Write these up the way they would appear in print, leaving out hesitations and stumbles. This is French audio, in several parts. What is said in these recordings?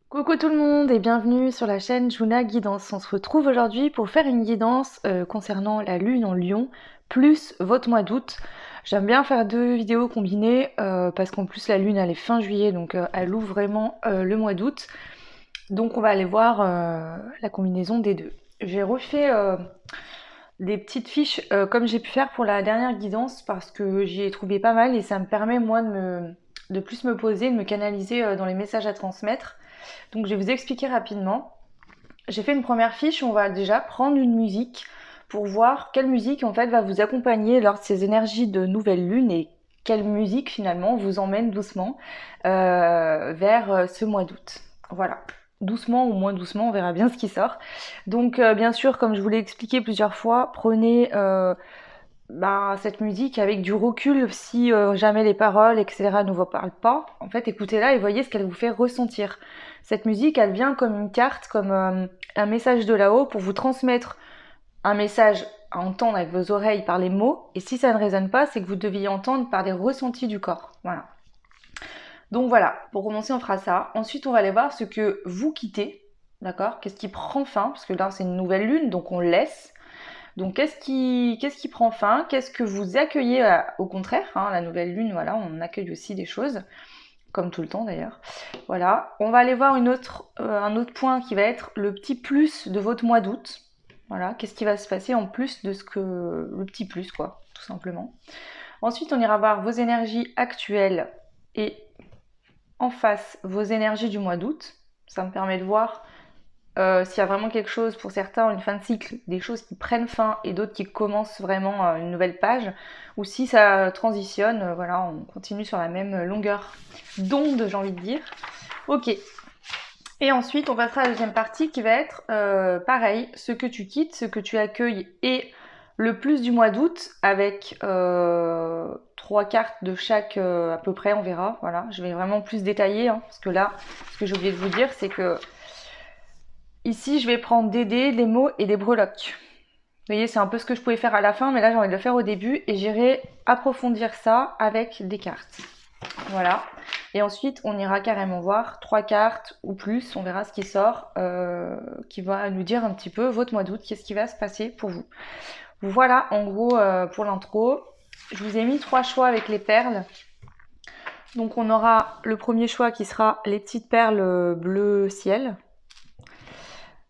Coucou tout le monde et bienvenue sur la chaîne Juna Guidance. On se retrouve aujourd'hui pour faire une guidance concernant la lune en Lion plus votre mois d'août. J'aime bien faire deux vidéos combinées parce qu'en plus la lune elle est fin juillet donc elle ouvre vraiment le mois d'août. Donc on va aller voir la combinaison des deux. J'ai refait des petites fiches comme j'ai pu faire pour la dernière guidance parce que j'y ai trouvé pas mal et ça me permet moi de plus me poser, de me canaliser dans les messages à transmettre. Donc je vais vous expliquer rapidement. J'ai fait une première fiche, on va déjà prendre une musique pour voir quelle musique en fait va vous accompagner lors de ces énergies de nouvelle lune et quelle musique finalement vous emmène doucement vers ce mois d'août. Voilà. Doucement ou moins doucement, on verra bien ce qui sort. Donc bien sûr, comme je vous l'ai expliqué plusieurs fois, prenez cette musique avec du recul si jamais les paroles, etc. ne vous parlent pas. En fait, écoutez-la et voyez ce qu'elle vous fait ressentir. Cette musique, elle vient comme une carte, comme un message de là-haut pour vous transmettre un message à entendre avec vos oreilles par les mots. Et si ça ne résonne pas, c'est que vous deviez entendre par des ressentis du corps. Voilà. Donc voilà, pour commencer, on fera ça. Ensuite, on va aller voir ce que vous quittez. D'accord? Qu'est-ce qui prend fin? Parce que là, c'est une nouvelle lune, donc on laisse. Donc qu'est-ce qui prend fin? Qu'est-ce que vous accueillez au contraire, hein, la nouvelle lune, voilà, on accueille aussi des choses, comme tout le temps d'ailleurs. Voilà, on va aller voir un autre point qui va être le petit plus de votre mois d'août. Voilà, qu'est-ce qui va se passer en plus de ce que le petit plus, quoi, tout simplement. Ensuite, on ira voir vos énergies actuelles et en face vos énergies du mois d'août. Ça me permet de voir s'il y a vraiment quelque chose pour certains, une fin de cycle, des choses qui prennent fin et d'autres qui commencent vraiment une nouvelle page, ou si ça transitionne, voilà, on continue sur la même longueur d'onde, j'ai envie de dire. Ok. Et ensuite, on passera à la deuxième partie qui va être pareil, ce que tu quittes, ce que tu accueilles et le plus du mois d'août avec 3 cartes de chaque à peu près, on verra. Voilà, je vais vraiment plus détailler hein, parce que là, ce que j'ai oublié de vous dire, c'est que ici, je vais prendre des dés, des mots et des breloques. Vous voyez, c'est un peu ce que je pouvais faire à la fin, mais là, j'ai envie de le faire au début et j'irai approfondir ça avec des cartes. Voilà. Et ensuite, on ira carrément voir 3 cartes ou plus, on verra ce qui sort, qui va nous dire un petit peu votre mois d'août, qu'est-ce qui va se passer pour vous. Voilà, en gros, pour l'intro. Je vous ai mis 3 choix avec les perles. Donc, on aura le premier choix qui sera les petites perles bleu ciel.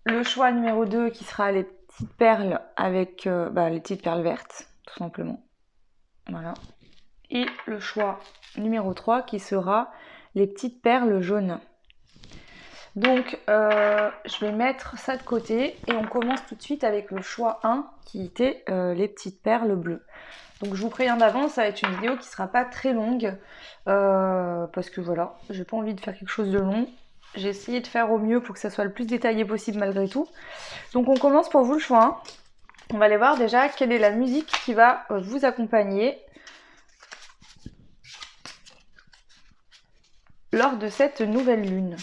Le choix numéro 2 qui sera les petites perles avec les petites perles vertes, tout simplement. Voilà. Et le choix numéro 3 qui sera les petites perles jaunes. Donc je vais mettre ça de côté et on commence tout de suite avec le choix 1 qui était les petites perles bleues. Donc je vous préviens d'avance, ça va être une vidéo qui ne sera pas très longue parce que voilà, j'ai pas envie de faire quelque chose de long. J'ai essayé de faire au mieux pour que ça soit le plus détaillé possible malgré tout. Donc on commence pour vous le choix 1. On va aller voir déjà quelle est la musique qui va vous accompagner lors de cette nouvelle lune.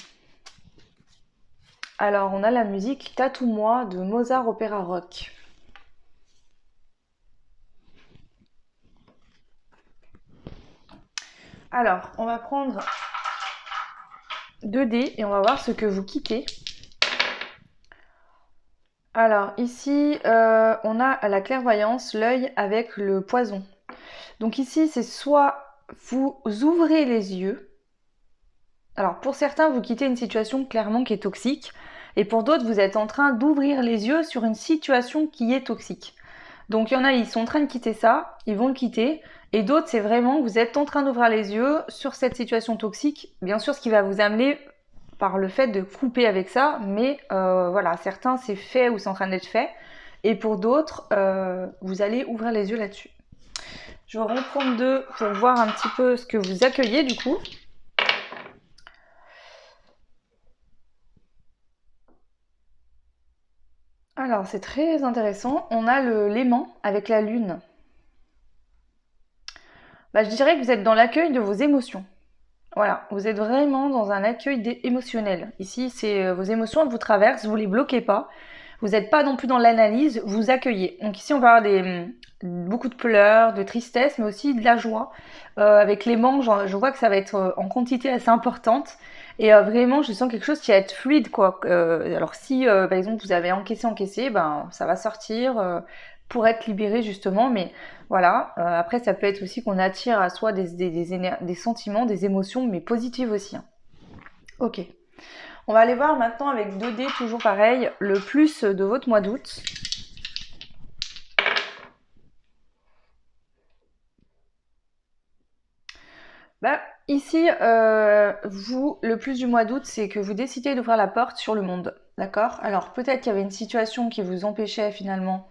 Alors on a la musique Tatoue-moi de Mozart Opéra Rock. Alors on va prendre 2 dés et on va voir ce que vous quittez. Alors ici on a la clairvoyance, l'œil avec le poison. Donc ici c'est soit vous ouvrez les yeux. Alors pour certains vous quittez une situation clairement qui est toxique et pour d'autres vous êtes en train d'ouvrir les yeux sur une situation qui est toxique. Donc il y en a, ils sont en train de quitter ça, ils vont le quitter. Et d'autres, c'est vraiment, vous êtes en train d'ouvrir les yeux sur cette situation toxique. Bien sûr, ce qui va vous amener par le fait de couper avec ça. Mais voilà, certains, c'est fait ou c'est en train d'être fait. Et pour d'autres, vous allez ouvrir les yeux là-dessus. Je vais en reprendre 2 pour voir un petit peu ce que vous accueillez du coup. Alors, c'est très intéressant. On a l'aimant avec la lune. Je dirais que vous êtes dans l'accueil de vos émotions. Voilà, vous êtes vraiment dans un accueil émotionnel. Ici, c'est vos émotions vous traversent, vous les bloquez pas. Vous n'êtes pas non plus dans l'analyse, vous accueillez. Donc ici, on va avoir beaucoup de pleurs, de tristesse, mais aussi de la joie. Avec l'aimant, je vois que ça va être en quantité assez importante. Et vraiment, je sens quelque chose qui va être fluide, quoi. Alors si, par exemple, vous avez encaissé, ben ça va sortir pour être libéré justement. Mais voilà. Après, ça peut être aussi qu'on attire à soi des sentiments, des émotions, mais positives aussi, hein. Ok. On va aller voir maintenant avec 2 dés, toujours pareil, le plus de votre mois d'août. Bah, ici, vous, le plus du mois d'août, c'est que vous décidez d'ouvrir la porte sur le monde. D'accord? Alors, peut-être qu'il y avait une situation qui vous empêchait finalement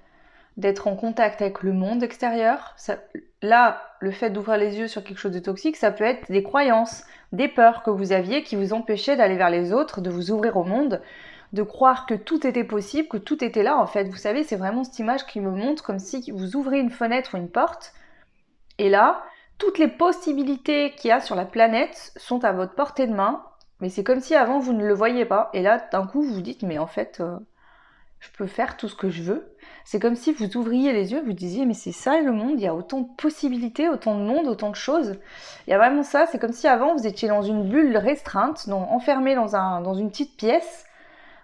d'être en contact avec le monde extérieur. Là, le fait d'ouvrir les yeux sur quelque chose de toxique, ça peut être des croyances, des peurs que vous aviez qui vous empêchaient d'aller vers les autres, de vous ouvrir au monde, de croire que tout était possible, que tout était là en fait. Vous savez, c'est vraiment cette image qui me montre comme si vous ouvrez une fenêtre ou une porte, et là, toutes les possibilités qu'il y a sur la planète sont à votre portée de main, mais c'est comme si avant vous ne le voyiez pas, et là d'un coup vous vous dites mais en fait je peux faire tout ce que je veux. C'est comme si vous ouvriez les yeux, vous disiez mais c'est ça le monde, il y a autant de possibilités, autant de monde, autant de choses. Il y a vraiment ça, c'est comme si avant vous étiez dans une bulle restreinte, enfermé dans une petite pièce.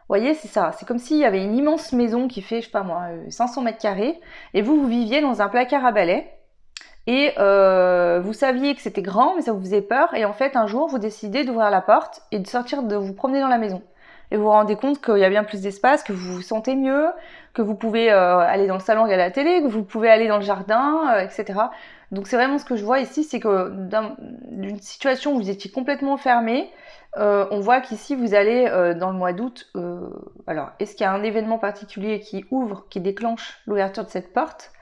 Vous voyez, c'est ça, c'est comme s'il y avait une immense maison qui fait, je sais pas moi, 500 mètres carrés, et vous viviez dans un placard à balai, et vous saviez que c'était grand, mais ça vous faisait peur, et en fait un jour vous décidez d'ouvrir la porte et de sortir, de vous promener dans la maison. Et vous vous rendez compte qu'il y a bien plus d'espace, que vous vous sentez mieux, que vous pouvez aller dans le salon regarder la télé, que vous pouvez aller dans le jardin, etc. Donc c'est vraiment ce que je vois ici, c'est que d'une situation où vous étiez complètement fermé, on voit qu'ici vous allez dans le mois d'août. Alors, est-ce qu'il y a un événement particulier qui ouvre, qui déclenche l'ouverture de cette porte?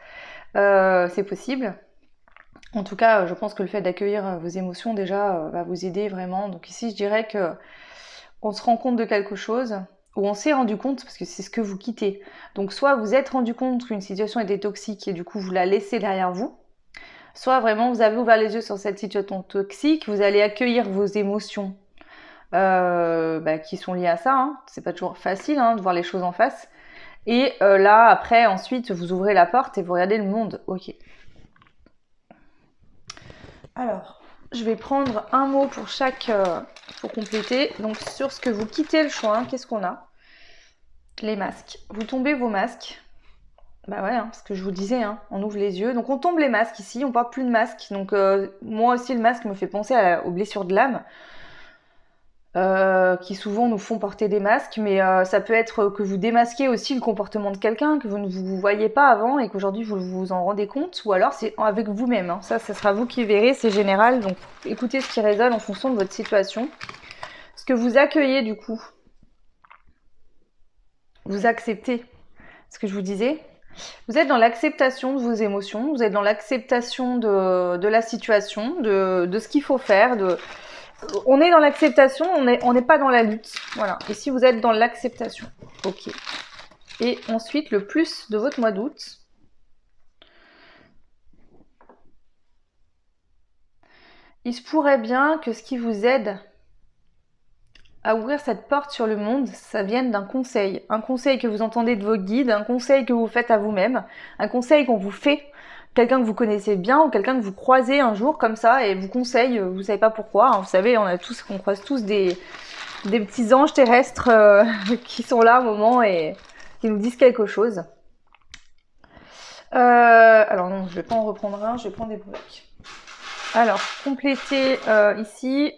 C'est possible. En tout cas, je pense que le fait d'accueillir vos émotions déjà va vous aider vraiment. Donc ici, je dirais que on se rend compte de quelque chose, ou on s'est rendu compte, parce que c'est ce que vous quittez. Donc soit vous êtes rendu compte qu'une situation était toxique et du coup vous la laissez derrière vous, soit vraiment vous avez ouvert les yeux sur cette situation toxique, vous allez accueillir vos émotions qui sont liées à ça. Hein. C'est pas toujours facile de voir les choses en face. Et là, après, ensuite, vous ouvrez la porte et vous regardez le monde. Ok. Alors, je vais prendre un mot pour chaque, pour compléter. Donc, sur ce que vous quittez le choix, qu'est-ce qu'on a? Les masques. Vous tombez vos masques. Bah ouais, parce que je vous disais, on ouvre les yeux. Donc, on tombe les masques ici, on parle plus de masques. Donc, moi aussi, le masque me fait penser aux blessures de l'âme. Qui souvent nous font porter des masques, mais ça peut être que vous démasquez aussi le comportement de quelqu'un que vous ne vous voyez pas avant et qu'aujourd'hui vous vous en rendez compte, ou alors c'est avec vous-même. Ça sera vous qui verrez, c'est général, donc écoutez ce qui résonne en fonction de votre situation. Ce que vous accueillez du coup, vous acceptez ce que je vous disais. Vous êtes dans l'acceptation de vos émotions, vous êtes dans l'acceptation de la situation, de ce qu'il faut faire, on est dans l'acceptation, on n'est pas dans la lutte. Voilà. Et si vous êtes dans l'acceptation, ok. Et ensuite, le plus de votre mois d'août. Il se pourrait bien que ce qui vous aide à ouvrir cette porte sur le monde, ça vienne d'un conseil. Un conseil que vous entendez de vos guides, un conseil que vous faites à vous-même, un conseil qu'on vous fait, quelqu'un que vous connaissez bien ou quelqu'un que vous croisez un jour comme ça et vous conseille, vous savez pas pourquoi. Vous savez, on croise tous des petits anges terrestres qui sont là au moment et qui nous disent quelque chose. Alors non, je vais pas en reprendre un, je vais prendre des blocs. Alors, compléter ici.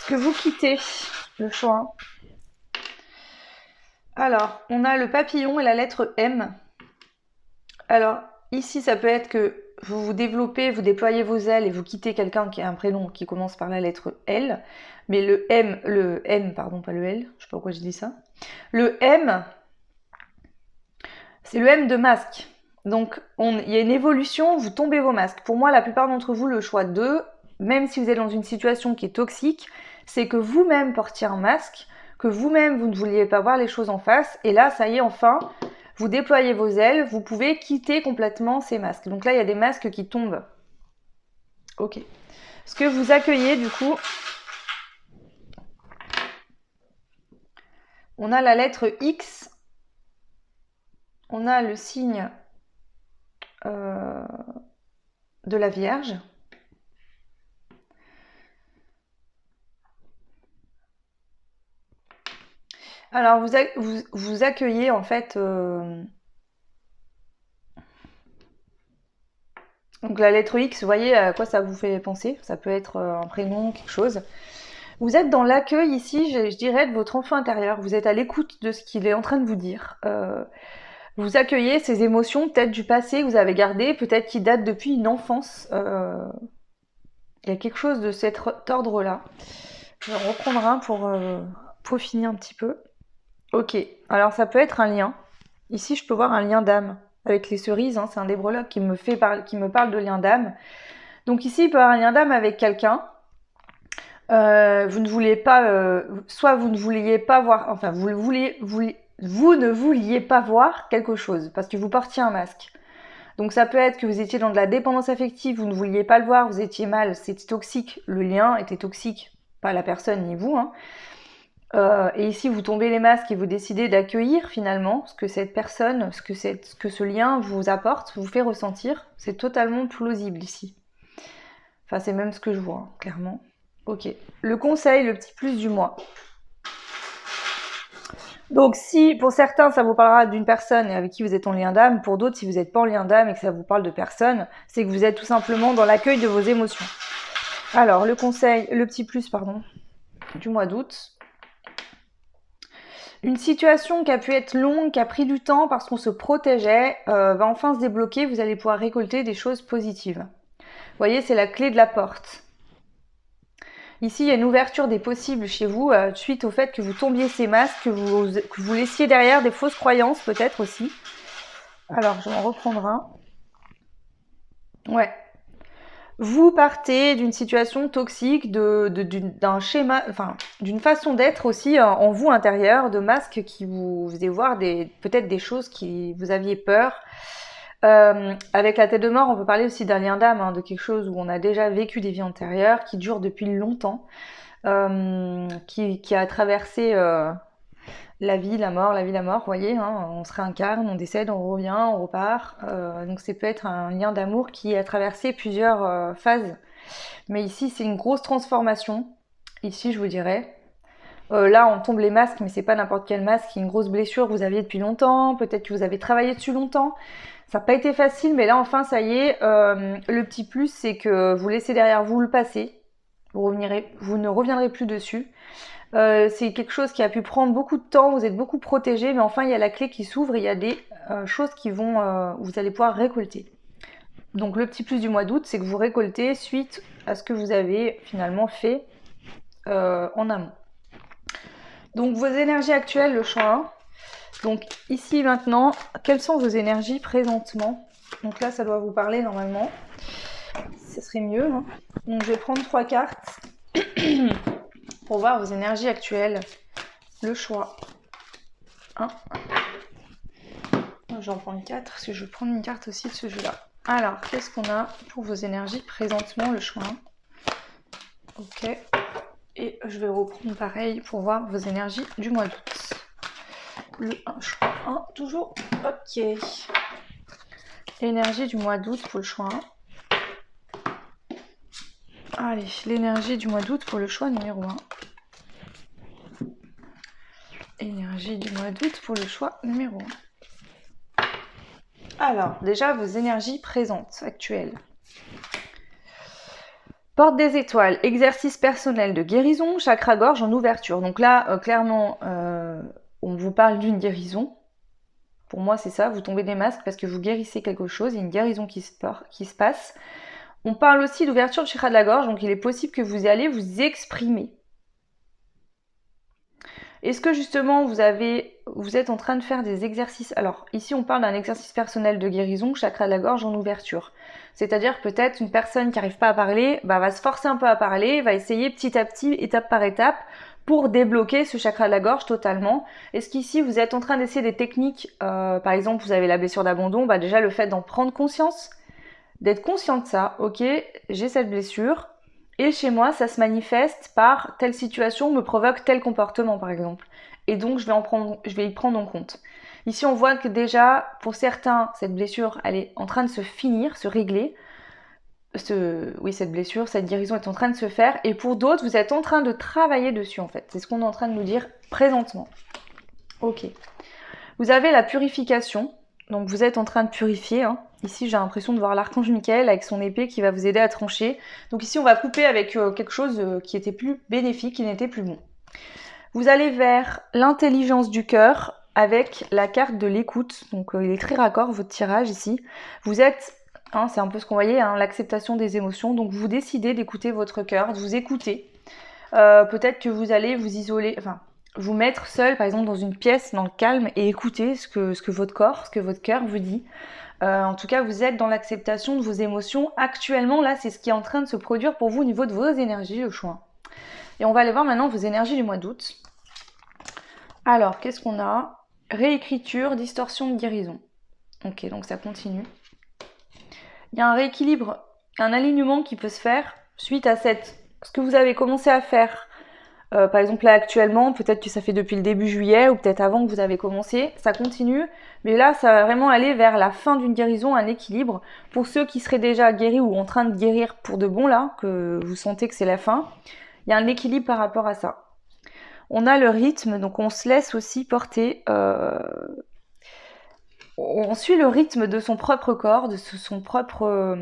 Ce que vous quittez, le choix. Alors, on a le papillon et la lettre M. Alors, ici, ça peut être que vous vous développez, vous déployez vos ailes et vous quittez quelqu'un qui a un prénom qui commence par la lettre L. Mais le M, pardon, pas le L, je sais pas pourquoi je dis ça. Le M, c'est le M de masque. Donc, il y a une évolution, vous tombez vos masques. Pour moi, la plupart d'entre vous, le choix 2, même si vous êtes dans une situation qui est toxique, c'est que vous-même portiez un masque, que vous-même, vous ne vouliez pas voir les choses en face. Et là, ça y est, enfin, vous déployez vos ailes, vous pouvez quitter complètement ces masques. Donc là, il y a des masques qui tombent. Ok. Ce que vous accueillez, du coup, on a la lettre X, on a le signe de la Vierge, Alors, vous accueillez en fait... Donc la lettre X, vous voyez à quoi ça vous fait penser? Ça peut être un prénom, quelque chose. Vous êtes dans l'accueil ici, je dirais, de votre enfant intérieur. Vous êtes à l'écoute de ce qu'il est en train de vous dire. Vous accueillez ces émotions, peut-être du passé que vous avez gardé, peut-être qui datent depuis une enfance. Il y a quelque chose de cet ordre-là. Je vais en reprendre un pour peaufiner un petit peu. Ok, alors ça peut être un lien. Ici, je peux voir un lien d'âme avec les cerises. Hein, c'est un débrologue qui me parle de lien d'âme. Donc ici, il peut y avoir un lien d'âme avec quelqu'un. Vous ne vouliez pas, soit vous ne vouliez pas voir, enfin vous ne vouliez pas voir quelque chose parce que vous portiez un masque. Donc ça peut être que vous étiez dans de la dépendance affective, vous ne vouliez pas le voir, vous étiez mal, c'était toxique, le lien était toxique, pas la personne ni vous. Hein. Et ici vous tombez les masques et vous décidez d'accueillir finalement ce que cette personne, ce que ce lien vous apporte, vous fait ressentir. C'est totalement plausible ici. Enfin c'est même ce que je vois, hein, clairement. Ok. Le conseil, le petit plus du mois. Donc si pour certains ça vous parlera d'une personne avec qui vous êtes en lien d'âme, pour d'autres si vous n'êtes pas en lien d'âme et que ça vous parle de personne, c'est que vous êtes tout simplement dans l'accueil de vos émotions. Alors le conseil, le petit plus pardon, du mois d'août. Une situation qui a pu être longue, qui a pris du temps parce qu'on se protégeait, va enfin se débloquer, vous allez pouvoir récolter des choses positives. Vous voyez, c'est la clé de la porte. Ici, il y a une ouverture des possibles chez vous suite au fait que vous tombiez ces masques, que vous laissiez derrière des fausses croyances peut-être aussi. Alors, je vais en reprendre un. Ouais. Vous partez d'une situation toxique, d'un schéma, enfin, d'une façon d'être aussi en vous intérieur, de masques qui vous faisaient voir peut-être des choses qui vous aviez peur. Avec la tête de mort, on peut parler aussi d'un lien d'âme, hein, de quelque chose où on a déjà vécu des vies antérieures, qui durent depuis longtemps, qui a traversé la vie, la mort, vous voyez, hein, on se réincarne, on décède, on revient, on repart. Donc ça peut être un lien d'amour qui a traversé plusieurs phases. Mais ici, c'est une grosse transformation. Ici, je vous dirais. Là, on tombe les masques, mais c'est pas n'importe quel masque. Il y a une grosse blessure que vous aviez depuis longtemps. Peut-être que vous avez travaillé dessus longtemps. Ça n'a pas été facile, mais là, enfin, ça y est. Le petit plus, c'est que vous laissez derrière vous le passé. Vous ne reviendrez plus dessus. C'est quelque chose qui a pu prendre beaucoup de temps, vous êtes beaucoup protégé, mais enfin il y a la clé qui s'ouvre et il y a des choses qui vont, vous allez pouvoir récolter. Donc le petit plus du mois d'août, c'est que vous récoltez suite à ce que vous avez finalement fait en amont. Donc vos énergies actuelles, le choix 1. Donc ici maintenant, quelles sont vos énergies présentement? Donc là ça doit vous parler normalement, ce serait mieux. Hein. Donc je vais prendre 3 cartes. Pour voir vos énergies actuelles. Le choix 1. J'en prends une 4 parce que je vais prendre une carte aussi de ce jeu-là. Alors, qu'est-ce qu'on a pour vos énergies présentement? Le choix 1. Ok. Et je vais reprendre pareil pour voir vos énergies du mois d'août. Le 1, choix 1, toujours. Ok. Énergie du mois d'août pour le choix 1. Allez, l'énergie du mois d'août pour le choix numéro 1. Énergie du mois d'août pour le choix numéro 1. Alors, déjà vos énergies présentes, actuelles. Porte des étoiles, exercice personnel de guérison, chakra-gorge en ouverture. Donc là, clairement, on vous parle d'une guérison. Pour moi, c'est ça, vous tombez des masques parce que vous guérissez quelque chose, il y a une guérison qui se passe. On parle aussi d'ouverture du chakra de la gorge, donc il est possible que vous allez vous exprimer. Est-ce que justement vous êtes en train de faire des exercices? Alors ici on parle d'un exercice personnel de guérison, chakra de la gorge en ouverture. C'est-à-dire peut-être une personne qui n'arrive pas à parler, va se forcer un peu à parler, va essayer petit à petit, étape par étape, pour débloquer ce chakra de la gorge totalement. Est-ce qu'ici vous êtes en train d'essayer des techniques, par exemple vous avez la blessure d'abandon, déjà le fait d'en prendre conscience, d'être conscient de ça, ok, j'ai cette blessure, et chez moi, ça se manifeste par telle situation me provoque tel comportement, par exemple. Et donc, je vais y prendre en compte. Ici, on voit que déjà, pour certains, cette blessure, elle est en train de se finir, se régler. Oui, cette blessure, cette guérison est en train de se faire. Et pour d'autres, vous êtes en train de travailler dessus, en fait. C'est ce qu'on est en train de nous dire présentement. Ok. Vous avez la purification. Donc vous êtes en train de purifier. Hein. Ici, j'ai l'impression de voir l'archange Michael avec son épée qui va vous aider à trancher. Donc ici, on va couper avec quelque chose qui était plus bénéfique, qui n'était plus bon. Vous allez vers l'intelligence du cœur avec la carte de l'écoute. Donc il est très raccord, votre tirage ici. Vous êtes, hein, c'est un peu ce qu'on voyait, hein, l'acceptation des émotions. Donc vous décidez d'écouter votre cœur, de vous écouter. Peut-être que vous allez vous isoler, enfin, vous mettre seul, par exemple, dans une pièce, dans le calme, et écouter ce que votre corps, ce que votre cœur vous dit. En tout cas, vous êtes dans l'acceptation de vos émotions. Actuellement, là, c'est ce qui est en train de se produire pour vous au niveau de vos énergies, le choix. Et on va aller voir maintenant vos énergies du mois d'août. Alors, qu'est-ce qu'on a? Réécriture, distorsion de guérison. Ok, donc ça continue. Il y a un rééquilibre, un alignement qui peut se faire suite à ce que vous avez commencé à faire. Par exemple, là, actuellement, peut-être que ça fait depuis le début juillet ou peut-être avant que vous avez commencé. Ça continue, mais là, ça va vraiment aller vers la fin d'une guérison, un équilibre. Pour ceux qui seraient déjà guéris ou en train de guérir pour de bon, là, que vous sentez que c'est la fin, il y a un équilibre par rapport à ça. On a le rythme, donc on se laisse aussi porter. On suit le rythme de son propre corps, de son propre,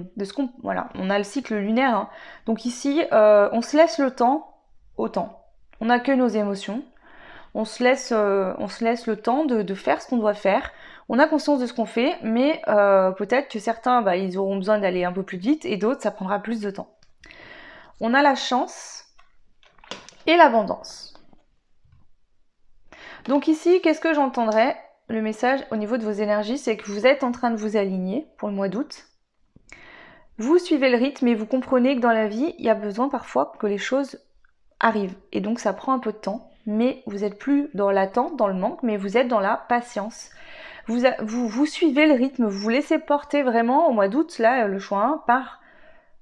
voilà. On a le cycle lunaire. Hein. Donc ici, on se laisse le temps au temps. On accueille nos émotions. On se laisse le temps de faire ce qu'on doit faire. On a conscience de ce qu'on fait, mais peut-être que certains, ils auront besoin d'aller un peu plus vite et d'autres, ça prendra plus de temps. On a la chance et l'abondance. Donc ici, qu'est-ce que j'entendrais? Le message au niveau de vos énergies, c'est que vous êtes en train de vous aligner pour le mois d'août. Vous suivez le rythme et vous comprenez que dans la vie, il y a besoin parfois que les choses arrivent. Et donc ça prend un peu de temps, mais vous n'êtes plus dans l'attente, dans le manque, mais vous êtes dans la patience. Vous suivez le rythme, vous vous laissez porter vraiment au mois d'août, là, le choix 1, par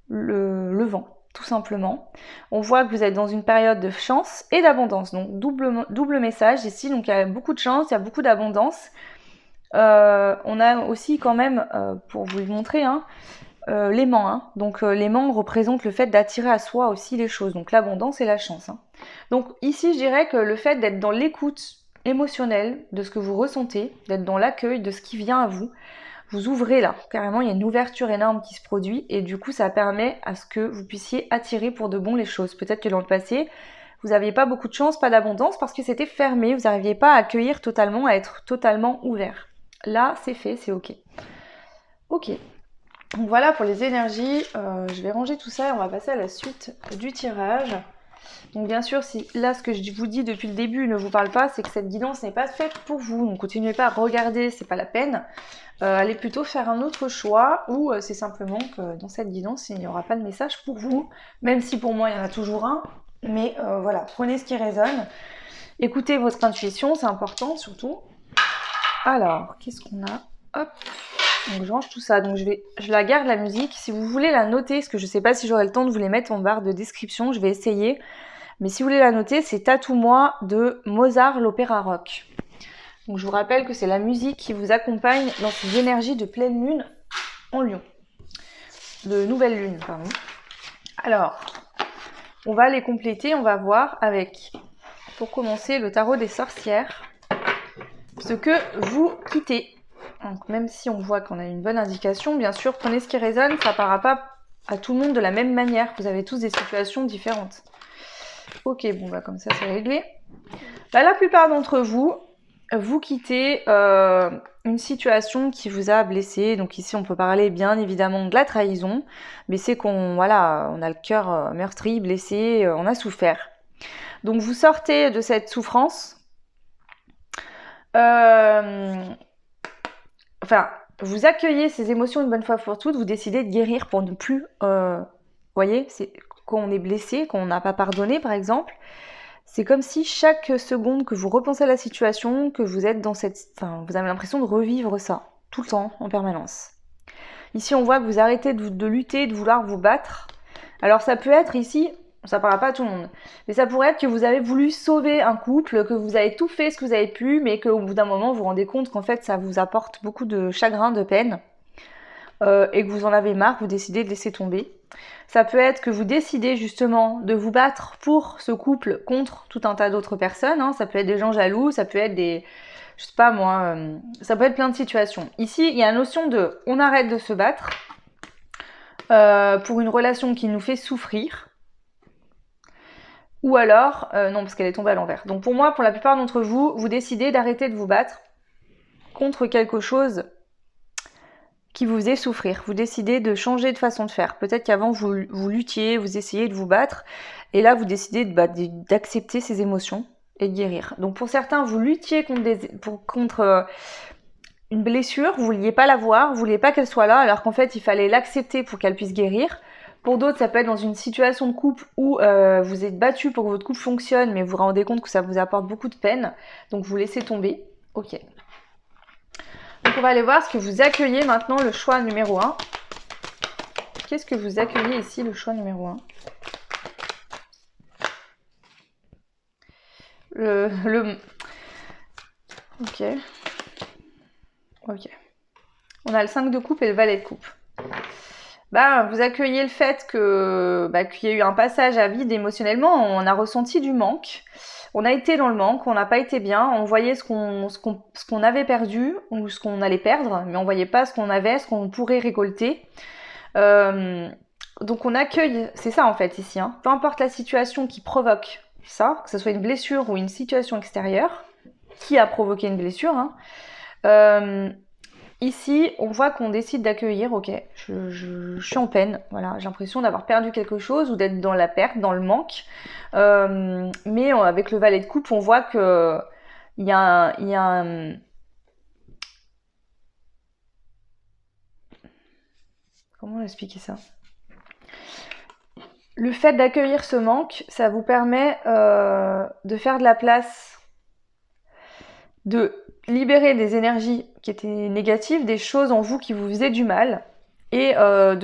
le vent. Tout simplement. On voit que vous êtes dans une période de chance et d'abondance. Donc double message ici. Donc il y a beaucoup de chance, il y a beaucoup d'abondance. On a aussi quand même, pour vous le montrer, hein, l'aimant. Hein. Donc l'aimant représente le fait d'attirer à soi aussi les choses. Donc l'abondance et la chance. Hein. Donc ici je dirais que le fait d'être dans l'écoute émotionnelle de ce que vous ressentez, d'être dans l'accueil de ce qui vient à vous, vous ouvrez là, carrément il y a une ouverture énorme qui se produit et du coup ça permet à ce que vous puissiez attirer pour de bon les choses. Peut-être que dans le passé, vous n'aviez pas beaucoup de chance, pas d'abondance parce que c'était fermé, vous n'arriviez pas à accueillir totalement, à être totalement ouvert. Là c'est fait, c'est ok. Ok, donc voilà pour les énergies, je vais ranger tout ça et on va passer à la suite du tirage. Donc bien sûr, si là ce que je vous dis depuis le début ne vous parle pas, c'est que cette guidance n'est pas faite pour vous. Donc continuez pas à regarder, c'est pas la peine. Allez plutôt faire un autre choix ou c'est simplement que dans cette guidance, il n'y aura pas de message pour vous. Même si pour moi, il y en a toujours un. Mais voilà, prenez ce qui résonne. Écoutez votre intuition, c'est important surtout. Alors, qu'est-ce qu'on a? Hop. Donc je range tout ça. Donc je la garde la musique. Si vous voulez la noter, parce que je ne sais pas si j'aurai le temps de vous les mettre en barre de description, je vais essayer. Mais si vous voulez la noter, c'est Tatoue-moi de Mozart, l'opéra rock. Donc je vous rappelle que c'est la musique qui vous accompagne dans ces énergies de pleine lune en Lion. De nouvelle lune, pardon. Alors, on va les compléter, on va voir avec, pour commencer, le tarot des sorcières, ce que vous quittez. Donc même si on voit qu'on a une bonne indication, bien sûr, prenez ce qui résonne, ça ne parlera pas à tout le monde de la même manière. Vous avez tous des situations différentes. Ok, bon, comme ça, c'est réglé. La plupart d'entre vous, vous quittez une situation qui vous a blessé. Donc ici, on peut parler bien évidemment de la trahison. Mais c'est qu'on a le cœur meurtri, blessé, on a souffert. Donc vous sortez de cette souffrance. Vous accueillez ces émotions une bonne fois pour toutes. Vous décidez de guérir pour ne plus... voyez, c'est quand on est blessé, quand on n'a pas pardonné par exemple. C'est comme si chaque seconde que vous repensez à la situation, que vous êtes dans vous avez l'impression de revivre ça, tout le temps, en permanence. Ici, on voit que vous arrêtez de lutter, de vouloir vous battre. Alors ça peut être ici, ça ne parlera pas à tout le monde, mais ça pourrait être que vous avez voulu sauver un couple, que vous avez tout fait ce que vous avez pu, mais qu'au bout d'un moment, vous vous rendez compte qu'en fait, ça vous apporte beaucoup de chagrin, de peine, et que vous en avez marre, vous décidez de laisser tomber. Ça peut être que vous décidez justement de vous battre pour ce couple contre tout un tas d'autres personnes. Hein. Ça peut être des gens jaloux, ça peut être je sais pas moi, ça peut être plein de situations. Ici, il y a la notion de on arrête de se battre pour une relation qui nous fait souffrir. Ou alors, non, parce qu'elle est tombée à l'envers. Donc pour moi, pour la plupart d'entre vous, vous décidez d'arrêter de vous battre contre quelque chose qui vous faisait souffrir. Vous décidez de changer de façon de faire. Peut-être qu'avant, vous luttiez, vous essayez de vous battre, et là, vous décidez d'accepter ces émotions et de guérir. Donc pour certains, vous luttiez contre une blessure, vous vouliez pas la voir, vous vouliez pas qu'elle soit là, alors qu'en fait, il fallait l'accepter pour qu'elle puisse guérir. Pour d'autres, ça peut être dans une situation de couple où vous êtes battu pour que votre couple fonctionne, mais vous vous rendez compte que ça vous apporte beaucoup de peine, donc vous laissez tomber. Ok. Donc on va aller voir ce que vous accueillez maintenant, le choix numéro 1. Qu'est-ce que vous accueillez ici, le choix numéro 1? Ok. Ok. On a le 5 de coupe et le valet de coupe. Vous accueillez le fait qu'il y a eu un passage à vide émotionnellement, on a ressenti du manque, on a été dans le manque, on n'a pas été bien, on voyait ce qu'on avait perdu ou ce qu'on allait perdre, mais on voyait pas ce qu'on avait, ce qu'on pourrait récolter. Donc on accueille, c'est ça en fait ici, hein. Peu importe la situation qui provoque ça, que ce soit une blessure ou une situation extérieure qui a provoqué une blessure, hein. Ici, on voit qu'on décide d'accueillir, ok, je suis en peine, voilà, j'ai l'impression d'avoir perdu quelque chose ou d'être dans la perte, dans le manque. Mais avec le valet de coupe, on voit que il y a un... Comment expliquer ça? Le fait d'accueillir ce manque, ça vous permet de faire de la place, de libérer des énergies qui étaient négatives, des choses en vous qui vous faisaient du mal, et de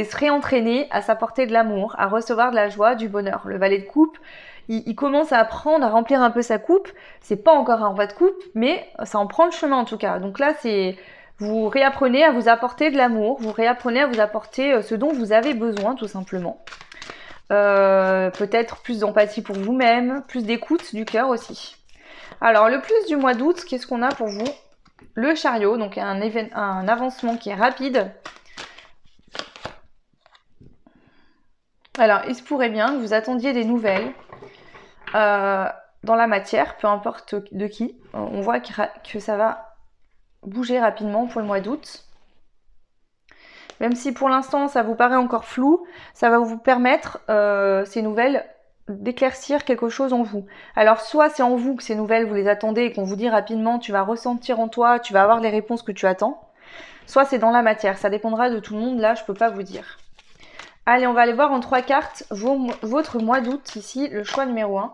se réentraîner à s'apporter de l'amour, à recevoir de la joie, du bonheur. Le valet de coupe, il commence à apprendre à remplir un peu sa coupe. C'est pas encore un roi de coupe, mais ça en prend le chemin en tout cas. Donc là, vous réapprenez à vous apporter de l'amour, vous réapprenez à vous apporter ce dont vous avez besoin tout simplement. Peut-être plus d'empathie pour vous-même, plus d'écoute du cœur aussi. Alors le plus du mois d'août, qu'est-ce qu'on a pour vous? Le chariot, donc un avancement qui est rapide. Alors il se pourrait bien que vous attendiez des nouvelles dans la matière, peu importe de qui. On voit que ça va bouger rapidement pour le mois d'août. Même si pour l'instant ça vous paraît encore flou, ça va vous permettre, ces nouvelles, d'éclaircir quelque chose en vous. Alors soit c'est en vous que ces nouvelles vous les attendez et qu'on vous dit rapidement tu vas ressentir en toi, tu vas avoir les réponses que tu attends, soit c'est dans la matière, ça dépendra de tout le monde, là je peux pas vous dire. Allez, on va aller voir en 3 cartes votre mois d'août ici, le choix numéro 1.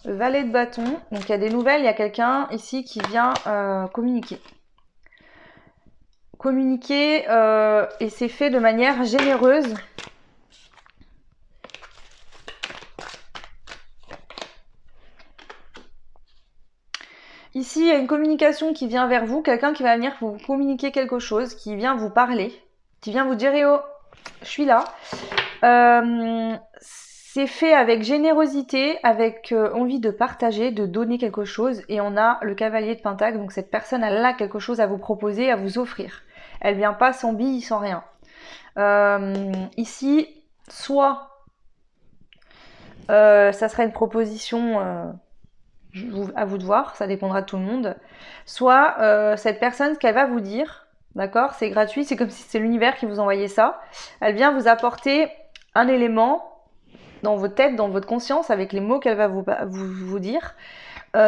Le valet de bâton, donc il y a des nouvelles, il y a quelqu'un ici qui vient communiquer. Communiquer et c'est fait de manière généreuse. Ici, il y a une communication qui vient vers vous, quelqu'un qui va venir vous communiquer quelque chose, qui vient vous parler, qui vient vous dire « Eh oh, je suis là ». C'est fait avec générosité, avec envie de partager, de donner quelque chose. Et on a le cavalier de Pentacle, donc cette personne, elle a quelque chose à vous proposer, à vous offrir. Elle vient pas sans billes, sans rien. Ici, soit ça sera une proposition... à vous de voir, ça dépendra de tout le monde. Soit cette personne, ce qu'elle va vous dire, d'accord, c'est gratuit, c'est comme si c'était l'univers qui vous envoyait ça. Elle vient vous apporter un élément dans votre tête, dans votre conscience, avec les mots qu'elle va vous dire,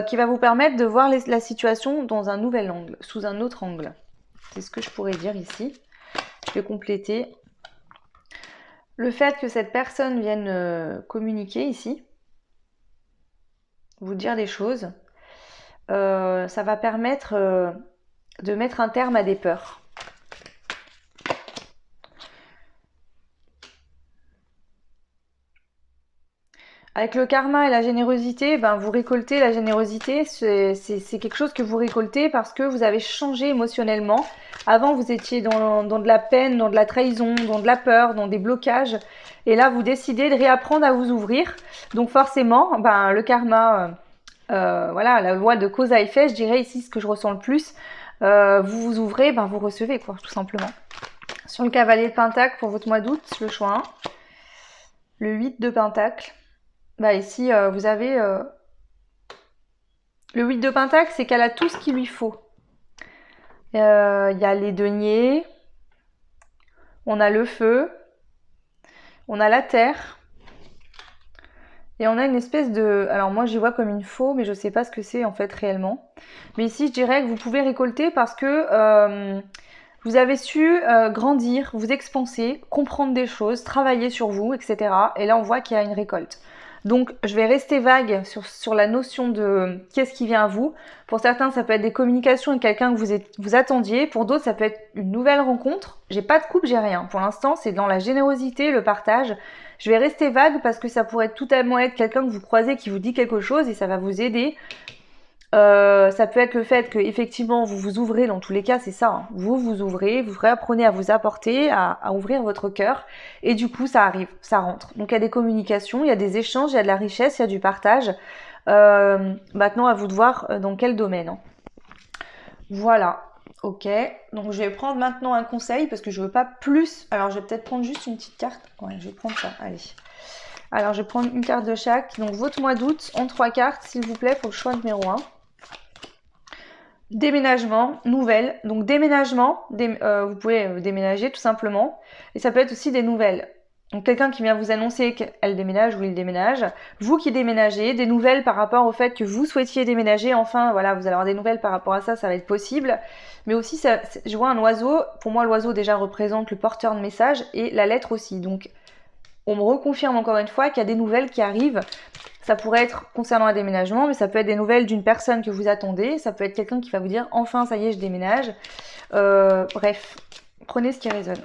qui va vous permettre de voir la situation dans un nouvel angle, sous un autre angle. C'est ce que je pourrais dire ici. Je vais compléter. Le fait que cette personne vienne communiquer ici, vous dire des choses, ça va permettre de mettre un terme à des peurs. Avec le karma et la générosité, vous récoltez la générosité, c'est quelque chose que vous récoltez parce que vous avez changé émotionnellement, Avant, vous étiez dans de la peine, dans de la trahison, dans de la peur, dans des blocages. Et là, vous décidez de réapprendre à vous ouvrir. Donc forcément, ben, le karma, voilà, la loi de cause à effet, je dirais ici ce que je ressens le plus. Vous vous ouvrez, ben, vous recevez, quoi, tout simplement. Sur le cavalier de Pentacle, pour votre mois d'août, le choix 1. Le 8 de Pentacle. Bah ici, vous avez... Le 8 de Pentacle, c'est qu'elle a tout ce qu'il lui faut. Il y a les deniers, on a le feu, on a la terre, et on a une espèce de... Alors moi, j'y vois comme une faux, mais je sais pas ce que c'est en fait réellement. Mais ici, je dirais que vous pouvez récolter parce que vous avez su grandir, vous expanser, comprendre des choses, travailler sur vous, etc. Et là, on voit qu'il y a une récolte. Donc, je vais rester vague sur la notion de qu'est-ce qui vient à vous. Pour certains, ça peut être des communications avec quelqu'un que vous attendiez. Pour d'autres, ça peut être une nouvelle rencontre. J'ai pas de couple, j'ai rien. Pour l'instant, c'est dans la générosité, le partage. Je vais rester vague parce que ça pourrait totalement être quelqu'un que vous croisez qui vous dit quelque chose et ça va vous aider. Ça peut être le fait que effectivement vous vous ouvrez, dans tous les cas c'est ça, hein. Vous vous ouvrez, vous réapprenez à vous apporter, à ouvrir votre cœur et du coup ça arrive, ça rentre. Donc il y a des communications, il y a des échanges, il y a de la richesse, il y a du partage. Maintenant à vous de voir dans quel domaine, hein. Voilà, ok. Donc je vais prendre maintenant un conseil parce que je veux pas plus. Alors je vais peut-être prendre juste une petite carte. Ouais, je vais prendre ça, allez. Alors je vais prendre une carte de chaque. Donc votre mois d'août en 3 cartes s'il vous plaît pour le choix numéro 1. Déménagement, nouvelles. Donc déménagement, vous pouvez déménager tout simplement. Et ça peut être aussi des nouvelles. Donc quelqu'un qui vient vous annoncer qu'elle déménage ou il déménage. Vous qui déménagez, des nouvelles par rapport au fait que vous souhaitiez déménager. Enfin, voilà, vous allez avoir des nouvelles par rapport à ça, ça va être possible. Mais aussi, je vois un oiseau. Pour moi, l'oiseau déjà représente le porteur de message et la lettre aussi. Donc on me reconfirme encore une fois qu'il y a des nouvelles qui arrivent. Ça pourrait être concernant un déménagement, mais ça peut être des nouvelles d'une personne que vous attendez. Ça peut être quelqu'un qui va vous dire « Enfin, ça y est, je déménage ». Bref, prenez ce qui résonne.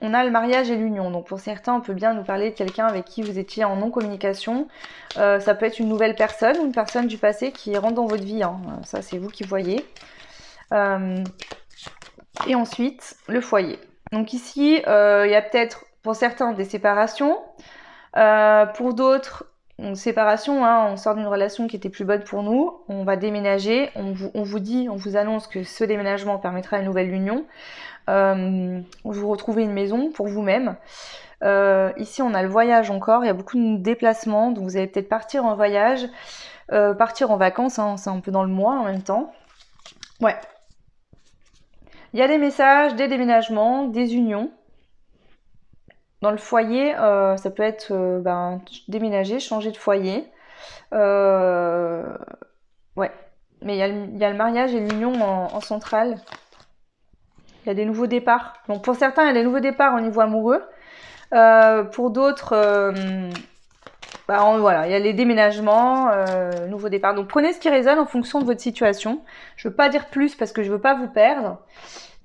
On a le mariage et l'union. Donc pour certains, on peut bien nous parler de quelqu'un avec qui vous étiez en non-communication. Ça peut être une nouvelle personne ou une personne du passé qui rentre dans votre vie, hein. Ça, c'est vous qui voyez. Et ensuite, le foyer. Donc ici, il y a peut-être pour certains des séparations. Pour d'autres, une séparation, hein, on sort d'une relation qui était plus bonne pour nous, on va déménager, on vous annonce que ce déménagement permettra une nouvelle union. Vous retrouvez une maison pour vous-même. Ici, on a le voyage encore, il y a beaucoup de déplacements, donc vous allez peut-être partir en voyage, partir en vacances, hein, c'est un peu dans le mois en même temps. Ouais. Il y a des messages, des déménagements, des unions. Dans le foyer, ça peut être déménager, changer de foyer. Ouais. Mais il y a le mariage et l'union en centrale. Il y a des nouveaux départs. Donc pour certains, il y a des nouveaux départs au niveau amoureux. Pour d'autres, voilà, il y a les déménagements, nouveaux départs. Donc prenez ce qui résonne en fonction de votre situation. Je ne veux pas dire plus parce que je ne veux pas vous perdre.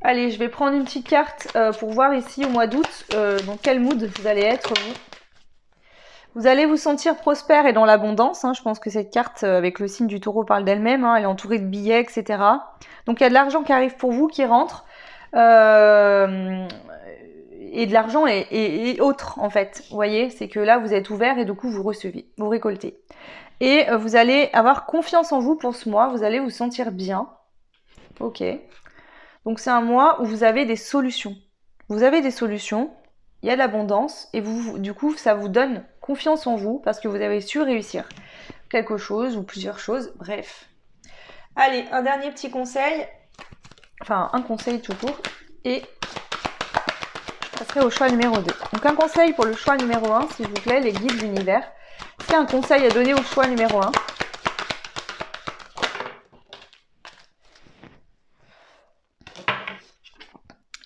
Allez, je vais prendre une petite carte pour voir ici au mois d'août dans quel mood vous allez être, vous. Vous allez vous sentir prospère et dans l'abondance, hein. Je pense que cette carte avec le signe du taureau parle d'elle-même, hein. Elle est entourée de billets, etc. Donc il y a de l'argent qui arrive pour vous, qui rentre. Et de l'argent et autre, en fait. Vous voyez, c'est que là, vous êtes ouvert et du coup, vous recevez, vous récoltez. Et vous allez avoir confiance en vous pour ce mois. Vous allez vous sentir bien. Ok. Donc c'est un mois où vous avez des solutions. Vous avez des solutions, il y a de l'abondance et du coup ça vous donne confiance en vous parce que vous avez su réussir quelque chose ou plusieurs choses, bref. Allez, un dernier petit conseil, enfin un conseil tout court et ça serait au choix numéro 2. Donc un conseil pour le choix numéro 1, s'il vous plaît, les guides de l'univers. C'est un conseil à donner au choix numéro 1.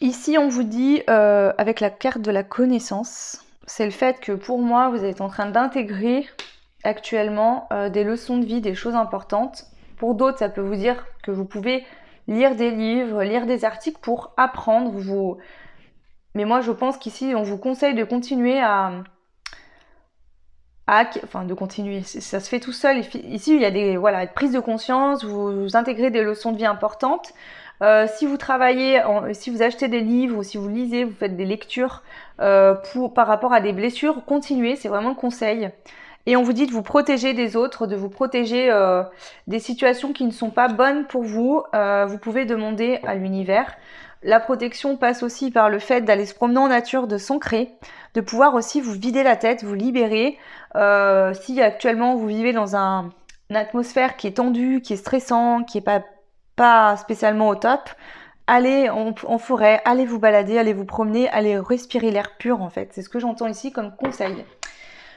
Ici, on vous dit, avec la carte de la connaissance, c'est le fait que pour moi, vous êtes en train d'intégrer actuellement des leçons de vie, des choses importantes. Pour d'autres, ça peut vous dire que vous pouvez lire des livres, lire des articles pour apprendre. Mais moi, je pense qu'ici, on vous conseille de continuer de continuer, ça se fait tout seul. Ici, il y a des prise de conscience, vous intégrez des leçons de vie importantes. Si vous travaillez, si vous achetez des livres ou si vous lisez, vous faites des lectures par rapport à des blessures, continuez, c'est vraiment le conseil. Et on vous dit de vous protéger des autres, de vous protéger des situations qui ne sont pas bonnes pour vous. Vous pouvez demander à l'univers. La protection passe aussi par le fait d'aller se promener en nature, de s'ancrer, de pouvoir aussi vous vider la tête, vous libérer. Si actuellement vous vivez dans une atmosphère qui est tendue, qui est stressant, qui est pas spécialement au top, allez en forêt, allez vous balader, allez vous promener, allez respirer l'air pur en fait. C'est ce que j'entends ici comme conseil.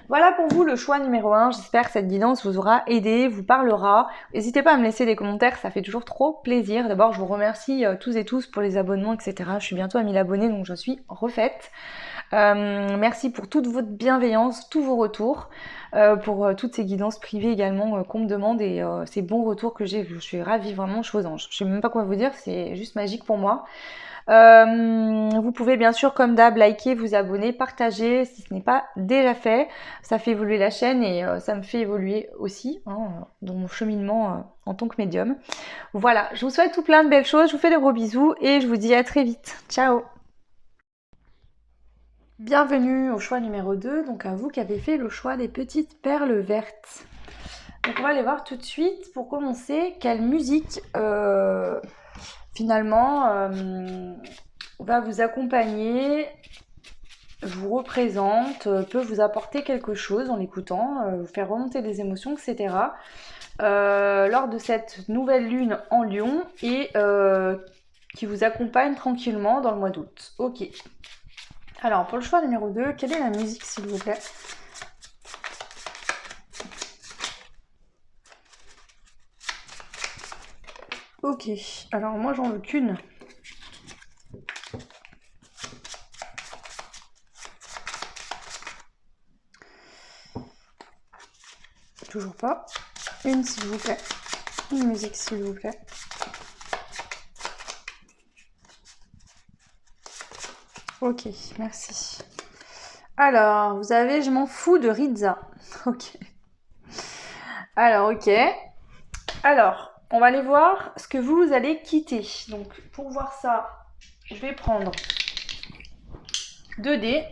Voilà pour vous le choix numéro 1. J'espère que cette guidance vous aura aidé, vous parlera. N'hésitez pas à me laisser des commentaires, ça fait toujours trop plaisir. D'abord, je vous remercie tous et tous pour les abonnements, etc. Je suis bientôt à 1000 abonnés, donc je suis refaite. Merci pour toute votre bienveillance, tous vos retours, pour toutes ces guidances privées également qu'on me demande et ces bons retours que j'ai. Je suis ravie, vraiment, je vous ange. Je sais même pas quoi vous dire, c'est juste magique pour moi. Vous pouvez bien sûr, comme d'hab, liker, vous abonner, partager si ce n'est pas déjà fait. Ça fait évoluer la chaîne et ça me fait évoluer aussi dans mon cheminement en tant que médium. Voilà, je vous souhaite tout plein de belles choses, je vous fais des gros bisous et je vous dis à très vite. Ciao! Bienvenue au choix numéro 2, donc à vous qui avez fait le choix des petites perles vertes. Donc on va aller voir tout de suite pour commencer quelle musique finalement va vous accompagner, vous représente, peut vous apporter quelque chose en l'écoutant, vous faire remonter des émotions, etc. Lors de cette nouvelle lune en Lion et qui vous accompagne tranquillement dans le mois d'août. Ok. Alors pour le choix numéro 2, quelle est la musique s'il vous plaît? Ok, alors moi j'en veux qu'une. Toujours pas. Une s'il vous plaît. Une musique s'il vous plaît. Ok, merci. Alors, vous avez Je m'en fous de Rizza. Ok. Alors, ok. Alors, on va aller voir ce que vous allez quitter. Donc, pour voir ça, je vais prendre 2 dés.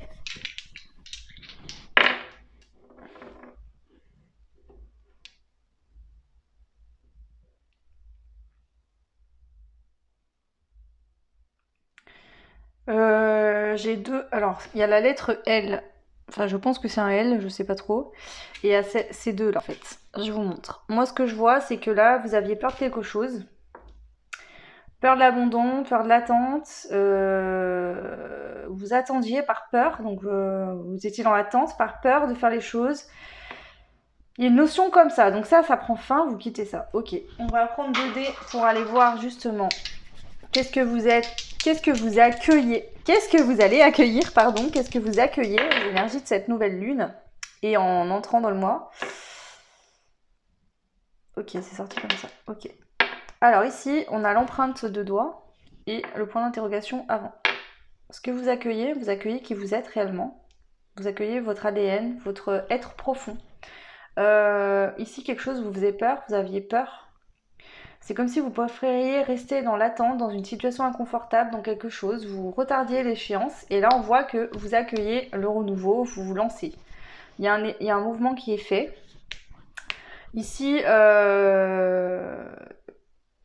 J'ai deux. Alors, il y a la lettre L. Enfin, je pense que c'est un L, je sais pas trop. Et il y a ces deux là en fait. Je vous montre. Moi, ce que je vois, c'est que là, vous aviez peur de quelque chose. Peur de l'abandon, peur de l'attente. Vous attendiez par peur, donc vous étiez dans l'attente par peur de faire les choses. Il y a une notion comme ça, donc ça prend fin, vous quittez ça. Ok, on va prendre 2 dés pour aller voir justement qu'est-ce que vous êtes, qu'est-ce que vous accueillez, qu'est-ce que vous allez accueillir, pardon, qu'est-ce que vous accueillez, l'énergie de cette nouvelle lune et en entrant dans le mois. Ok, c'est sorti comme ça, ok. Alors ici, on a l'empreinte de doigt et le point d'interrogation avant. Ce que vous accueillez qui vous êtes réellement. Vous accueillez votre ADN, votre être profond. Ici, quelque chose vous faisait peur, vous aviez peur. C'est comme si vous préfériez rester dans l'attente, dans une situation inconfortable, dans quelque chose. Vous retardiez l'échéance et là, on voit que vous accueillez le renouveau, vous vous lancez. Il y a un mouvement qui est fait. Ici, il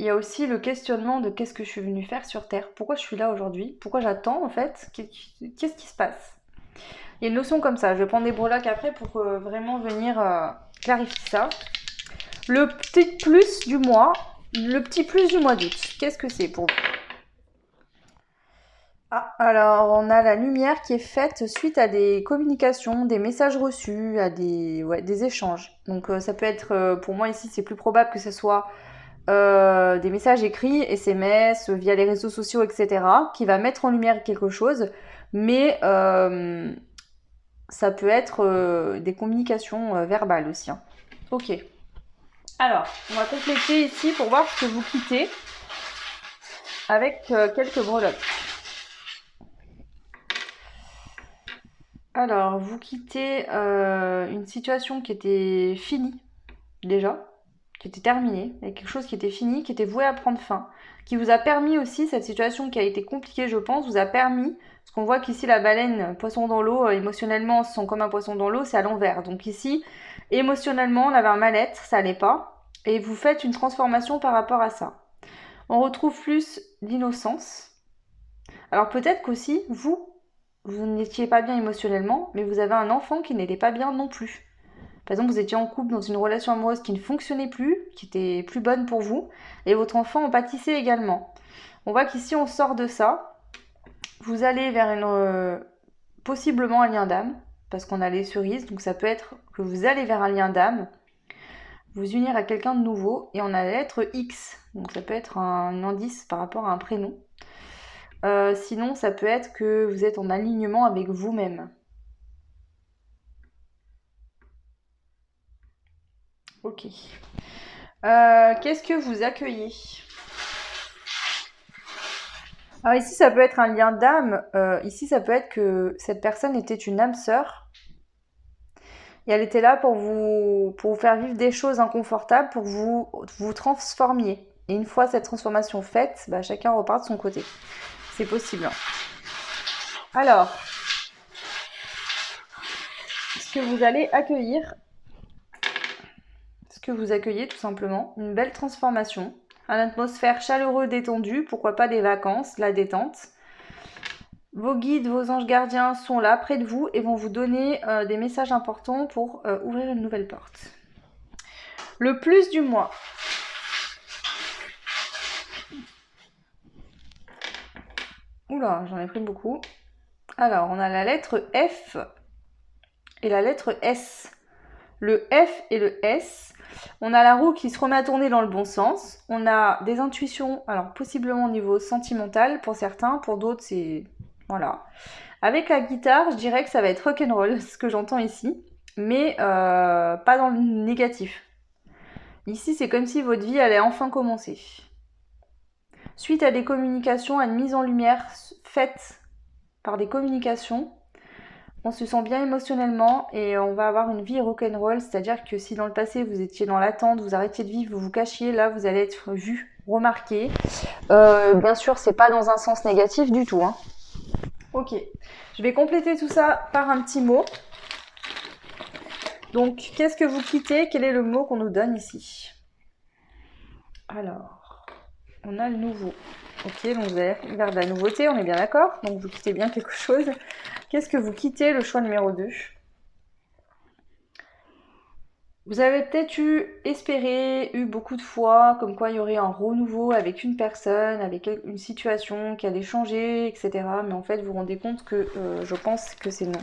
y a aussi le questionnement de qu'est-ce que je suis venue faire sur Terre, pourquoi je suis là aujourd'hui, pourquoi j'attends en fait, qu'est-ce qui se passe. Il y a une notion comme ça, je vais prendre des breloques après pour vraiment venir clarifier ça. Le petit plus du mois d'août, qu'est-ce que c'est pour vous? Ah, alors on a la lumière qui est faite suite à des communications, des messages reçus, à des échanges. Donc ça peut être, pour moi ici c'est plus probable que ce soit des messages écrits, SMS, via les réseaux sociaux, etc., qui va mettre en lumière quelque chose, mais ça peut être des communications verbales aussi. Hein. Ok. Alors, on va compléter ici pour voir ce que vous quittez avec quelques breloques. Alors, vous quittez une situation qui était finie déjà, qui était terminé, il y a quelque chose qui était fini, qui était voué à prendre fin, qui vous a permis aussi, cette situation qui a été compliquée, je pense, vous a permis, parce qu'on voit qu'ici la baleine, poisson dans l'eau, émotionnellement, on se sent comme un poisson dans l'eau, c'est à l'envers. Donc ici, émotionnellement, on avait un mal-être, ça allait pas, et vous faites une transformation par rapport à ça. On retrouve plus d'innocence. Alors peut-être qu'aussi, vous n'étiez pas bien émotionnellement, mais vous avez un enfant qui n'était pas bien non plus. Par exemple, vous étiez en couple dans une relation amoureuse qui ne fonctionnait plus, qui était plus bonne pour vous, et votre enfant en pâtissait également. On voit qu'ici on sort de ça, vous allez vers possiblement un lien d'âme, parce qu'on a les cerises, donc ça peut être que vous allez vers un lien d'âme, vous unir à quelqu'un de nouveau, et on a la lettre X, donc ça peut être un indice par rapport à un prénom. Sinon, ça peut être que vous êtes en alignement avec vous-même. Ok. Qu'est-ce que vous accueillez? Alors ici, ça peut être un lien d'âme. Ici, ça peut être que cette personne était une âme sœur. Et elle était là pour vous faire vivre des choses inconfortables, pour que vous transformiez. Et une fois cette transformation faite, bah, chacun repart de son côté. C'est possible. Alors, ce que vous allez accueillir, ce que vous accueillez tout simplement, une belle transformation, une atmosphère chaleureuse, détendue, pourquoi pas des vacances, la détente. Vos guides, vos anges gardiens sont là près de vous et vont vous donner des messages importants pour ouvrir une nouvelle porte. Le plus du mois. Oula, j'en ai pris beaucoup. Alors, on a la lettre F et la lettre S. Le F et le S. On a la roue qui se remet à tourner dans le bon sens. On a des intuitions, alors possiblement au niveau sentimental pour certains, pour d'autres c'est... Voilà. Avec la guitare, je dirais que ça va être rock'n'roll, ce que j'entends ici, mais pas dans le négatif. Ici, c'est comme si votre vie allait enfin commencer. Suite à des communications, à une mise en lumière faite par des communications, on se sent bien émotionnellement et on va avoir une vie rock'n'roll, c'est-à-dire que si dans le passé vous étiez dans l'attente, vous arrêtiez de vivre, vous vous cachiez, là vous allez être vu, remarqué. Bien sûr, c'est pas dans un sens négatif du tout, hein. Ok, je vais compléter tout ça par un petit mot. Donc, qu'est-ce que vous quittez? Quel est le mot qu'on nous donne ici? Alors, on a le nouveau. Ok, donc vous allez vers de la nouveauté, on est bien d'accord? Donc vous quittez bien quelque chose. Qu'est-ce que vous quittez? Le choix numéro 2. Vous avez peut-être eu beaucoup de foi, comme quoi il y aurait un renouveau avec une personne, avec une situation qui allait changer, etc. Mais en fait, vous vous rendez compte que je pense que c'est non.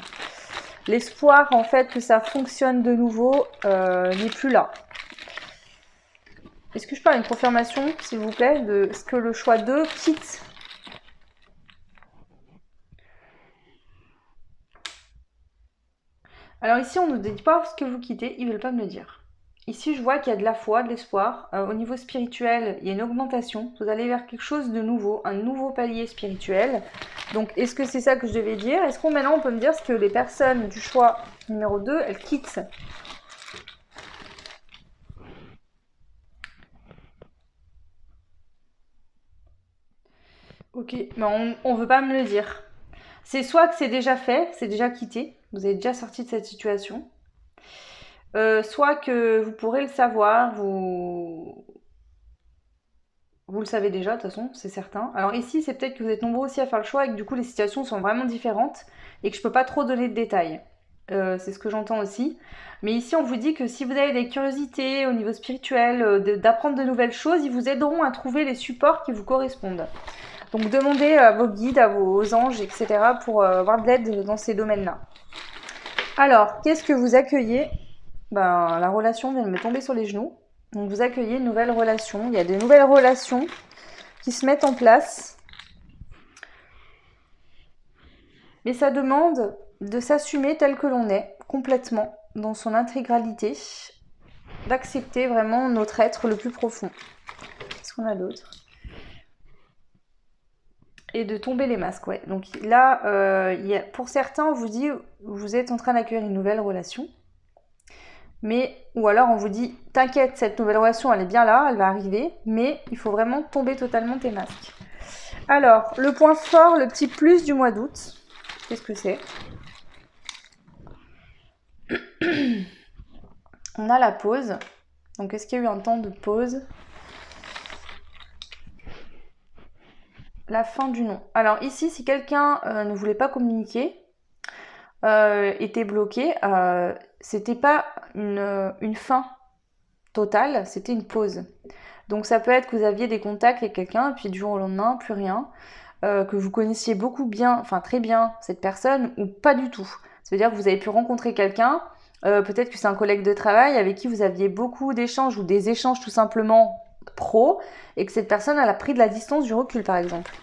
L'espoir, en fait, que ça fonctionne de nouveau n'est plus là. Est-ce que je peux avoir une confirmation, s'il vous plaît, de ce que le choix 2 quitte? Alors ici, on ne nous dit pas ce que vous quittez, ils ne veulent pas me le dire. Ici, je vois qu'il y a de la foi, de l'espoir. Au niveau spirituel, il y a une augmentation. Vous allez vers quelque chose de nouveau, un nouveau palier spirituel. Donc, est-ce que c'est ça que je devais dire? Est-ce qu'on maintenant on peut me dire ce que les personnes du choix numéro 2, elles quittent? Ok, mais on veut pas me le dire. C'est soit que c'est déjà fait, c'est déjà quitté, vous avez déjà sorti de cette situation. Soit que vous pourrez le savoir, vous le savez déjà, de toute façon, c'est certain. Alors ici, c'est peut-être que vous êtes nombreux aussi à faire le choix et que du coup, les situations sont vraiment différentes et que je peux pas trop donner de détails. C'est ce que j'entends aussi. Mais ici, on vous dit que si vous avez des curiosités au niveau spirituel, d'apprendre de nouvelles choses, ils vous aideront à trouver les supports qui vous correspondent. Donc demandez à vos guides, à vos anges, etc. pour avoir de l'aide dans ces domaines-là. Alors, qu'est-ce que vous accueillez? Ben, la relation vient de me tomber sur les genoux. Donc vous accueillez une nouvelle relation. Il y a des nouvelles relations qui se mettent en place. Mais ça demande de s'assumer tel que l'on est, complètement, dans son intégralité, d'accepter vraiment notre être le plus profond. Qu'est-ce qu'on a d'autre? Et de tomber les masques, ouais. Donc là, pour certains, on vous dit, vous êtes en train d'accueillir une nouvelle relation. Mais, ou alors on vous dit, t'inquiète, cette nouvelle relation, elle est bien là, elle va arriver, mais il faut vraiment tomber totalement tes masques. Alors, le point fort, le petit plus du mois d'août, qu'est-ce que c'est? On a la pause. Donc, est-ce qu'il y a eu un temps de pause? La fin du non. Alors ici, si quelqu'un ne voulait pas communiquer, était bloqué, c'était pas une fin totale, c'était une pause. Donc ça peut être que vous aviez des contacts avec quelqu'un, et puis du jour au lendemain, plus rien. Que vous connaissiez beaucoup bien, enfin très bien cette personne, ou pas du tout. Ça veut dire que vous avez pu rencontrer quelqu'un, peut-être que c'est un collègue de travail avec qui vous aviez beaucoup d'échanges, ou des échanges tout simplement pro, et que cette personne elle a pris de la distance, du recul par exemple.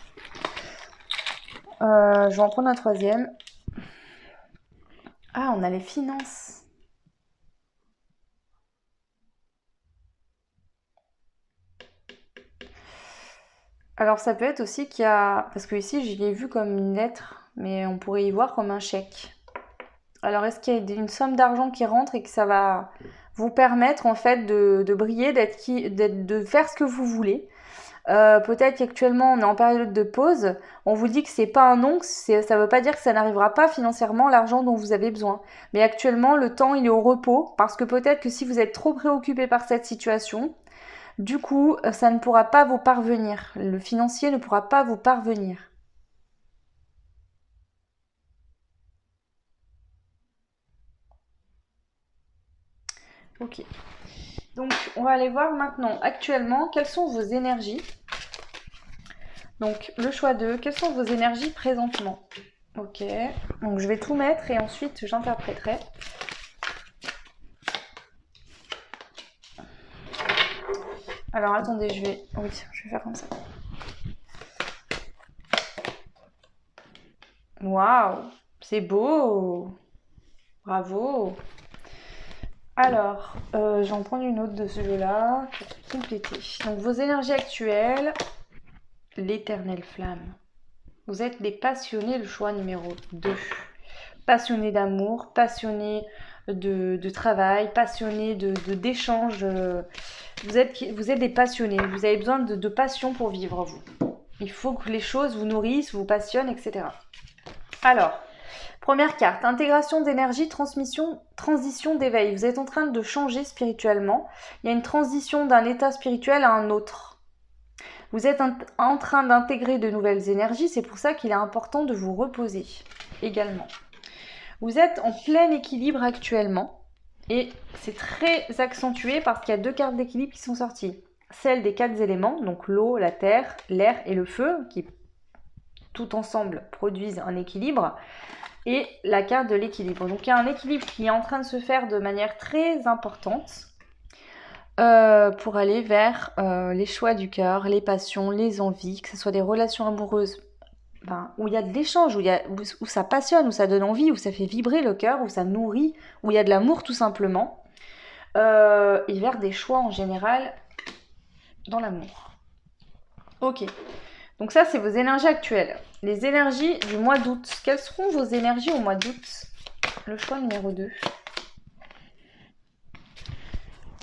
Je vais en prendre un troisième. Ah, on a les finances. Alors ça peut être aussi qu'il y a... Parce que ici, je l'ai vu comme une lettre, mais on pourrait y voir comme un chèque. Alors est-ce qu'il y a une somme d'argent qui rentre et que ça va vous permettre en fait de briller, de faire ce que vous voulez? Peut-être qu'actuellement on est en période de pause, on vous dit que c'est pas un non, ça ne veut pas dire que ça n'arrivera pas financièrement l'argent dont vous avez besoin. Mais actuellement le temps il est au repos parce que peut-être que si vous êtes trop préoccupé par cette situation, du coup ça ne pourra pas vous parvenir. Le financier ne pourra pas vous parvenir. Ok. Donc on va aller voir maintenant actuellement quelles sont vos énergies. Donc le choix 2, quelles sont vos énergies présentement? Ok, donc je vais tout mettre et ensuite j'interpréterai. Alors attendez, oui, je vais faire comme ça. Waouh, c'est beau. Bravo. Alors, j'en prends une autre de ce jeu-là pour compléter. Donc vos énergies actuelles, l'éternelle flamme. Vous êtes des passionnés, le choix numéro 2. Passionnés d'amour, passionnés de travail, passionnés d'échanges. Vous êtes des passionnés, vous avez besoin de passion pour vivre, vous. Il faut que les choses vous nourrissent, vous passionnent, etc. Alors, première carte, intégration d'énergie, transition d'éveil. Vous êtes en train de changer spirituellement. Il y a une transition d'un état spirituel à un autre. Vous êtes en train d'intégrer de nouvelles énergies, c'est pour ça qu'il est important de vous reposer également. Vous êtes en plein équilibre actuellement et c'est très accentué parce qu'il y a 2 cartes d'équilibre qui sont sorties. Celle des 4 éléments, donc l'eau, la terre, l'air et le feu, qui tout ensemble produisent un équilibre, et la carte de l'équilibre. Donc il y a un équilibre qui est en train de se faire de manière très importante pour aller vers les choix du cœur, les passions, les envies, que ce soit des relations amoureuses où il y a de l'échange, où ça passionne, où ça donne envie, où ça fait vibrer le cœur, où ça nourrit, où il y a de l'amour tout simplement, et vers des choix en général dans l'amour. Ok, donc ça c'est vos énergies actuelles. Les énergies du mois d'août. Quelles seront vos énergies au mois d'août? Le choix numéro 2.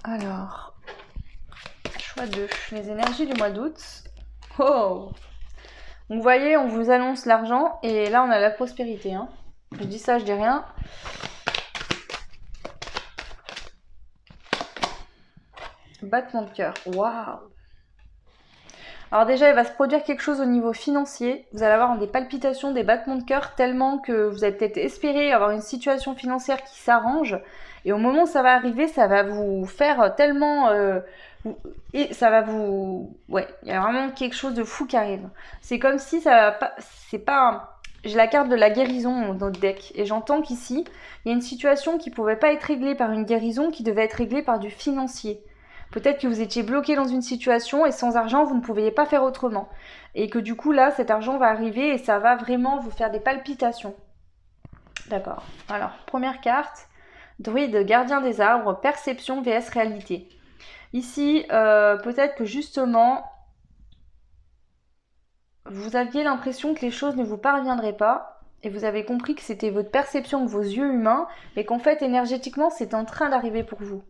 Alors, choix 2. Les énergies du mois d'août. Oh! Donc vous voyez, on vous annonce l'argent et là on a la prospérité. Hein. Je dis ça, je dis rien. Battement de cœur. Waouh! Alors déjà, il va se produire quelque chose au niveau financier. Vous allez avoir des palpitations, des battements de cœur tellement que vous allez peut-être espérer avoir une situation financière qui s'arrange. Et au moment où ça va arriver, ça va vous faire tellement... et ça va vous... Ouais, il y a vraiment quelque chose de fou qui arrive. C'est comme si ça va pas... C'est pas... J'ai la carte de la guérison dans le deck. Et j'entends qu'ici, il y a une situation qui ne pouvait pas être réglée par une guérison, qui devait être réglée par du financier. Peut-être que vous étiez bloqué dans une situation et sans argent, vous ne pouviez pas faire autrement. Et que du coup, là, cet argent va arriver et ça va vraiment vous faire des palpitations. D'accord. Alors, première carte. Druide, gardien des arbres, perception vs réalité. Ici, peut-être que justement, vous aviez l'impression que les choses ne vous parviendraient pas. et vous avez compris que c'était votre perception de vos yeux humains, mais qu'en fait, énergétiquement, c'est en train d'arriver pour vous.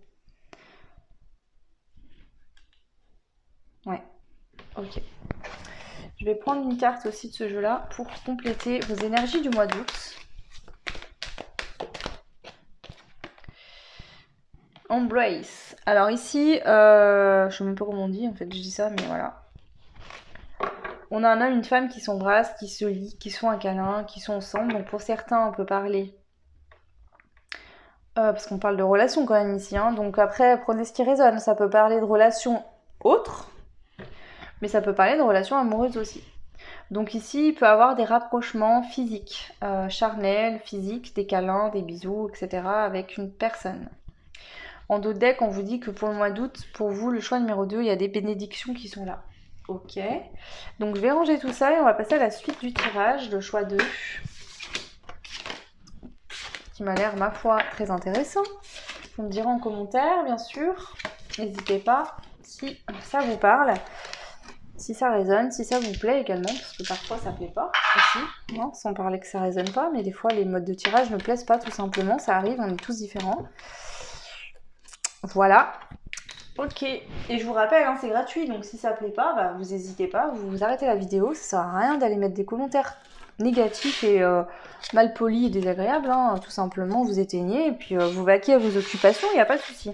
Ouais, ok. Je vais prendre une carte aussi de ce jeu-là pour compléter vos énergies du mois d'août. Embrace. Alors ici, je sais même pas comment on dit, en fait, je dis ça, mais voilà. On a un homme, une femme qui s'embrassent, qui se lient, qui se font un câlin, qui sont ensemble. Donc pour certains, on peut parler... parce qu'on parle de relations quand même ici. Hein. Donc après, prenez ce qui résonne. Ça peut parler de relations autres, mais ça peut parler de relations amoureuses aussi. Donc ici, il peut y avoir des rapprochements physiques, charnels, physiques, des câlins, des bisous, etc. avec une personne. En dos de deck, on vous dit que pour le mois d'août, pour vous, le choix numéro 2, il y a des bénédictions qui sont là. Ok. Donc je vais ranger tout ça et on va passer à la suite du tirage, le choix 2. Qui m'a l'air, ma foi, très intéressant. Vous me direz en commentaire, bien sûr. N'hésitez pas si ça vous parle. Si ça résonne, si ça vous plaît également, parce que parfois ça plaît pas aussi, non, sans parler que ça résonne pas, mais des fois les modes de tirage ne plaisent pas tout simplement, ça arrive, on est tous différents. Voilà. Ok, et je vous rappelle, hein, c'est gratuit, donc si ça plaît pas, bah, vous n'hésitez pas, vous arrêtez la vidéo, ça sert à rien d'aller mettre des commentaires négatifs et mal polis et désagréables, hein, tout simplement vous éteignez et puis vous vaquez à vos occupations, il n'y a pas de souci.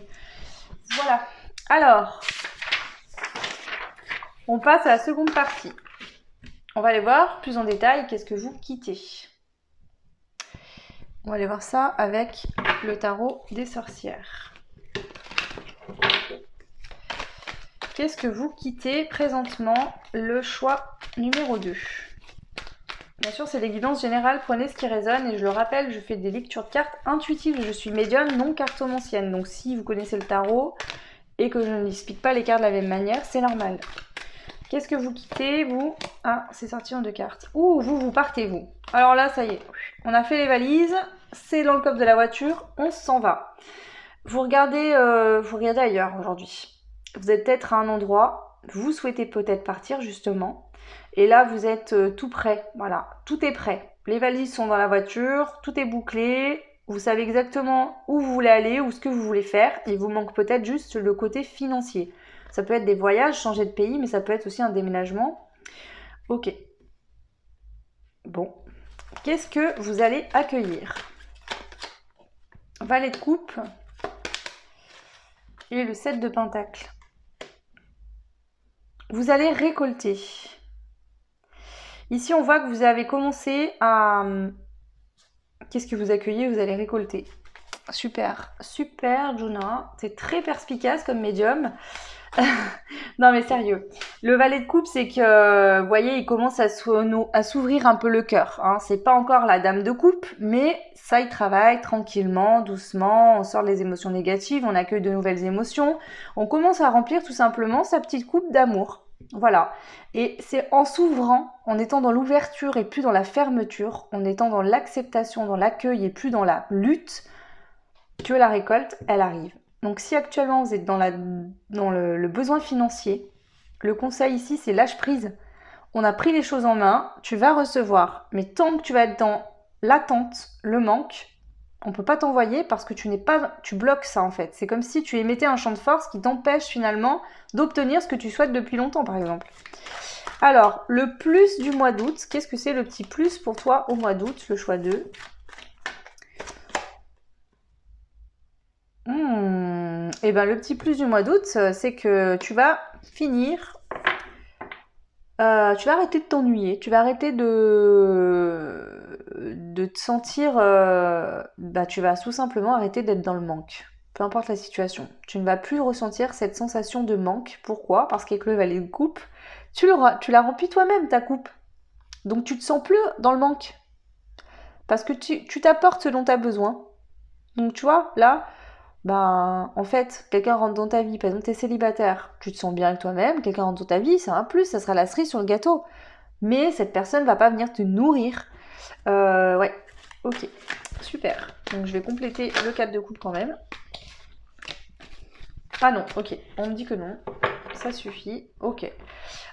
Voilà, alors... On passe à la seconde partie. On va aller voir plus en détail qu'est-ce que vous quittez. On va aller voir ça avec le tarot des sorcières. Qu'est-ce que vous quittez présentement? Le choix numéro 2. Bien sûr, c'est des guidances générales, prenez ce qui résonne. Et je le rappelle, je fais des lectures de cartes intuitives. Je suis médium, non cartomancienne. Donc si vous connaissez le tarot et que je n'explique pas les cartes de la même manière, c'est normal. Qu'est-ce que vous quittez, vous? Ah, c'est sorti en 2 cartes. Ouh, vous partez, vous. Alors là, ça y est. On a fait les valises. C'est dans le coffre de la voiture. On s'en va. Vous regardez ailleurs aujourd'hui. Vous êtes peut-être à un endroit. Vous souhaitez peut-être partir, justement. Et là, vous êtes tout prêt. Voilà, tout est prêt. Les valises sont dans la voiture. Tout est bouclé. Vous savez exactement où vous voulez aller ou ce que vous voulez faire. Il vous manque peut-être juste le côté financier. Ça peut être des voyages, changer de pays, mais ça peut être aussi un déménagement. Ok. Bon. Qu'est-ce que vous allez accueillir? Valet de coupe et le 7 de pentacle. Vous allez récolter. Ici, on voit que vous avez commencé à... Qu'est-ce que vous accueillez? Vous allez récolter. Super. Super, Juna. C'est très perspicace comme médium. Non mais sérieux, le valet de coupe c'est que, vous voyez, il commence à s'ouvrir un peu le cœur, hein. C'est pas encore la dame de coupe, mais ça il travaille tranquillement, doucement, on sort les émotions négatives, on accueille de nouvelles émotions, on commence à remplir tout simplement sa petite coupe d'amour, voilà. Et c'est en s'ouvrant, en étant dans l'ouverture et plus dans la fermeture, en étant dans l'acceptation, dans l'accueil et plus dans la lutte, que la récolte, elle arrive. Donc si actuellement vous êtes dans le besoin financier, le conseil ici c'est lâche prise. On a pris les choses en main, tu vas recevoir. Mais tant que tu vas être dans l'attente, le manque, on ne peut pas t'envoyer parce que tu bloques ça en fait. C'est comme si tu émettais un champ de force qui t'empêche finalement d'obtenir ce que tu souhaites depuis longtemps par exemple. Alors, le plus du mois d'août, qu'est-ce que c'est le petit plus pour toi au mois d'août, le choix 2? Et ben le petit plus du mois d'août, c'est que tu vas finir, tu vas arrêter de t'ennuyer, tu vas arrêter de te sentir, tu vas tout simplement arrêter d'être dans le manque, peu importe la situation. Tu ne vas plus ressentir cette sensation de manque. Pourquoi? Parce qu'avec le valet de coupe, tu l'as rempli toi-même ta coupe. Donc tu te sens plus dans le manque. Parce que tu t'apportes ce dont tu as besoin. Donc tu vois, là... en fait, quelqu'un rentre dans ta vie, par exemple, t'es célibataire, tu te sens bien avec toi-même, quelqu'un rentre dans ta vie, c'est un plus, ça sera la cerise sur le gâteau. Mais cette personne va pas venir te nourrir. Ouais, ok, super. Donc je vais compléter le 4 de coupe quand même. Ah non, ok, on me dit que non, ça suffit, ok.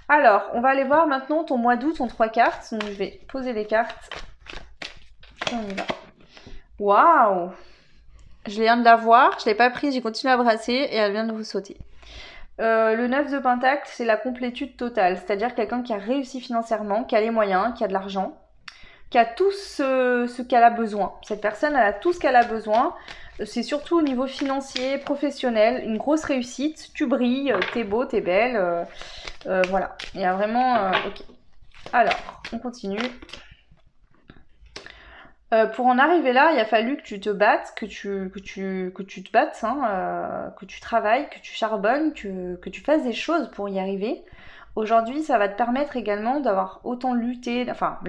Alors, on va aller voir maintenant ton mois d'août en 3 cartes. Donc je vais poser les cartes Attention, on y va. Waouh! Je viens de la voir, je l'ai pas prise, j'ai continué à brasser et elle vient de vous sauter. Le 9 de Pentacle, c'est la complétude totale, c'est-à-dire quelqu'un qui a réussi financièrement, qui a les moyens, qui a de l'argent, qui a tout ce qu'elle a besoin. Cette personne, elle a tout ce qu'elle a besoin. C'est surtout au niveau financier, professionnel, une grosse réussite. Tu brilles, t'es beau, t'es belle. Voilà, il y a vraiment... ok. Alors, on continue. Pour en arriver là, il a fallu que tu te battes, que tu te battes, hein, que tu travailles, que tu charbonnes, que tu fasses des choses pour y arriver. Aujourd'hui, ça va te permettre également d'avoir autant lutté, d'avoir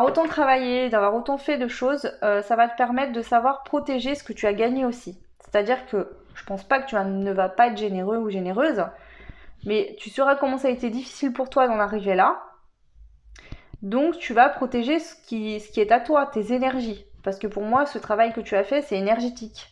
autant travaillé, d'avoir autant fait de choses. Ça va te permettre de savoir protéger ce que tu as gagné aussi. C'est-à-dire que je pense pas que tu ne vas pas être généreux ou généreuse, mais tu sauras comment ça a été difficile pour toi d'en arriver là. Donc tu vas protéger ce qui est à toi, tes énergies. Parce que pour moi, ce travail que tu as fait, c'est énergétique.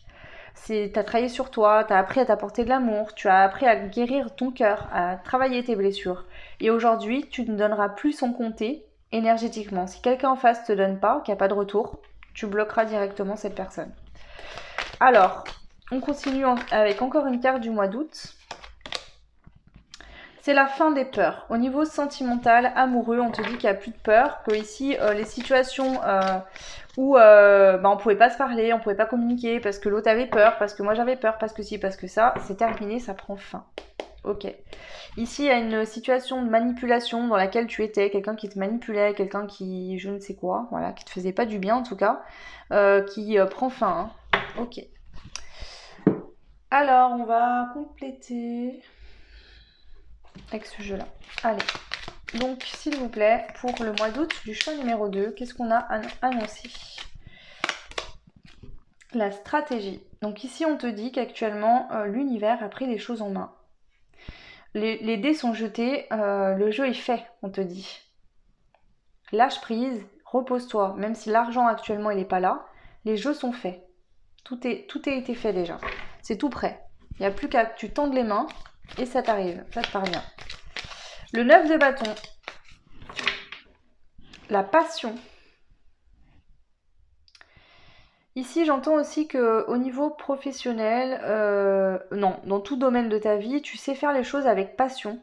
Tu as travaillé sur toi, tu as appris à t'apporter de l'amour, tu as appris à guérir ton cœur, à travailler tes blessures. Et aujourd'hui, tu ne donneras plus son compter énergétiquement. Si quelqu'un en face te donne pas, qu'il n'y a pas de retour, tu bloqueras directement cette personne. Alors, on continue avec encore une carte du mois d'août. C'est la fin des peurs. Au niveau sentimental, amoureux, on te dit qu'il n'y a plus de peur, que ici, les situations où on pouvait pas se parler, on pouvait pas communiquer parce que l'autre avait peur, parce que moi j'avais peur, parce que ci, parce que ça, c'est terminé, ça prend fin. Ok. Ici, il y a une situation de manipulation dans laquelle tu étais, quelqu'un qui te manipulait, quelqu'un qui, je ne sais quoi, voilà, qui te faisait pas du bien en tout cas, qui prend fin. Hein. Ok. Alors, on va compléter avec ce jeu-là. Allez. Donc, s'il vous plaît, pour le mois d'août du choix numéro 2, qu'est-ce qu'on a annoncé? La stratégie. Donc ici, on te dit qu'actuellement, l'univers a pris les choses en main. Les dés sont jetés, le jeu est fait, on te dit. Lâche prise, repose-toi. Même si l'argent actuellement, il n'est pas là, les jeux sont faits. Tout a été fait déjà. C'est tout prêt. Il n'y a plus qu'à que tu tendes les mains et ça t'arrive, ça te parvient. Le 9 de bâton. La passion. Ici, j'entends aussi qu'au niveau professionnel, non, dans tout domaine de ta vie, tu sais faire les choses avec passion.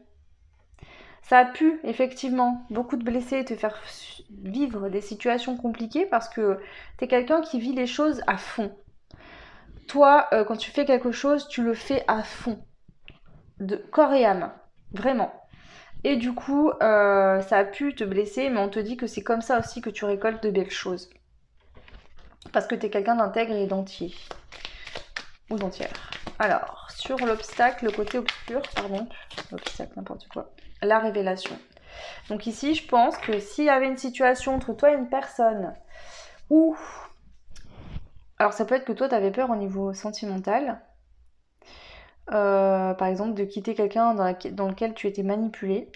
Ça a pu, effectivement, beaucoup te blesser et te faire vivre des situations compliquées parce que t'es quelqu'un qui vit les choses à fond. Toi, quand tu fais quelque chose, tu le fais à fond, de corps et âme, vraiment. Et du coup, ça a pu te blesser, mais on te dit que c'est comme ça aussi que tu récoltes de belles choses. Parce que t'es quelqu'un d'intègre et d'entier. Ou d'entière. Alors, sur l'obstacle, le côté obscur, pardon, l'obstacle, n'importe quoi, la révélation. Donc ici, je pense que s'il y avait une situation entre toi et une personne où... Alors ça peut être que toi, t'avais peur au niveau sentimental. Par exemple, de quitter quelqu'un dans lequel tu étais manipulé.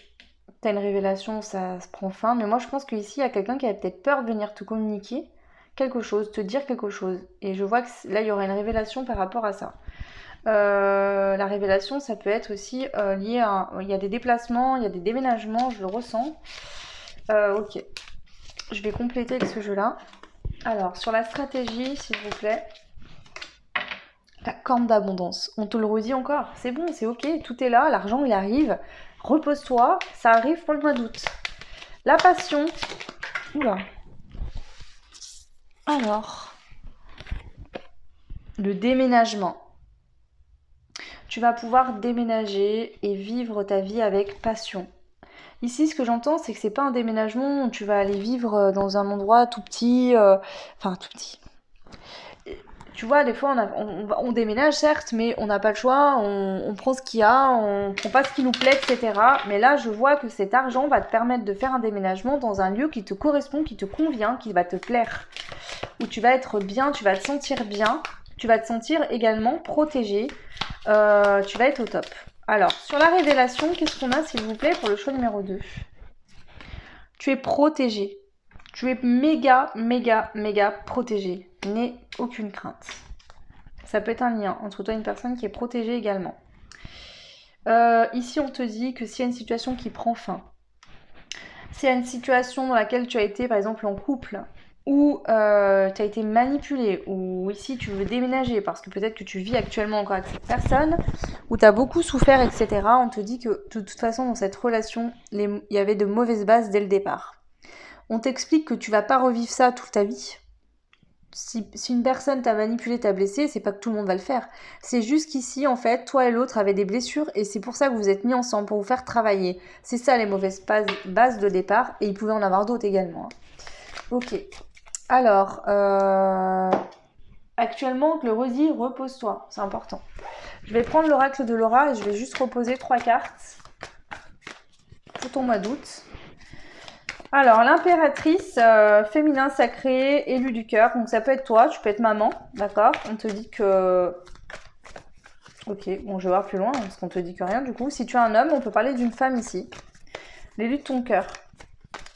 T'as une révélation, ça se prend fin. Mais moi, je pense qu'ici, il y a quelqu'un qui avait peut-être peur de venir te communiquer quelque chose, te dire quelque chose. Et je vois que là, il y aura une révélation par rapport à ça. La révélation, ça peut être aussi lié à... Il y a des déplacements, il y a des déménagements, je le ressens. Ok. Je vais compléter avec ce jeu-là. Alors, sur la stratégie, s'il vous plaît. La corne d'abondance. On te le redit encore. C'est bon, c'est ok, tout est là, l'argent, il arrive. Repose-toi, ça arrive pour le mois d'août. La passion. Oula. Alors, le déménagement. Tu vas pouvoir déménager et vivre ta vie avec passion. Ici, ce que j'entends, c'est que c'est pas un déménagement où tu vas aller vivre dans un endroit tout petit, enfin tout petit. Tu vois, des fois, on déménage, certes, mais on n'a pas le choix, on prend ce qu'il y a, on prend pas ce qui nous plaît, etc. Mais là, je vois que cet argent va te permettre de faire un déménagement dans un lieu qui te correspond, qui te convient, qui va te plaire. Où tu vas être bien, tu vas te sentir bien, tu vas te sentir également protégé, tu vas être au top. Alors, sur la révélation, qu'est-ce qu'on a, s'il vous plaît, pour le choix numéro 2? Tu es protégé. Tu es méga, méga, méga protégé. N'aie aucune crainte. Ça peut être un lien entre toi et une personne qui est protégée également. Ici, on te dit que s'il y a une situation qui prend fin, s'il y a une situation dans laquelle tu as été, par exemple, en couple, ou tu as été manipulé, ou ici tu veux déménager parce que peut-être que tu vis actuellement encore avec cette personne, ou tu as beaucoup souffert, etc., on te dit que de toute façon dans cette relation, il y avait de mauvaises bases dès le départ. On t'explique que tu vas pas revivre ça toute ta vie. Si une personne t'a manipulé, t'a blessé, c'est pas que tout le monde va le faire. C'est juste qu'ici, en fait, toi et l'autre avaient des blessures et c'est pour ça que vous êtes mis ensemble, pour vous faire travailler. C'est ça les mauvaises bases de départ et il pouvait en avoir d'autres également. Ok. Alors, actuellement, le redis, repose-toi, c'est important. Je vais prendre l'oracle de Laura et je vais juste reposer 3 cartes pour ton mois d'août. Alors, l'impératrice, féminin sacré, élu du cœur. Donc, ça peut être toi, tu peux être maman, d'accord? On te dit que... Ok, bon, je vais voir plus loin, parce qu'on te dit que rien, du coup. Si tu es un homme, on peut parler d'une femme ici. L'élu de ton cœur.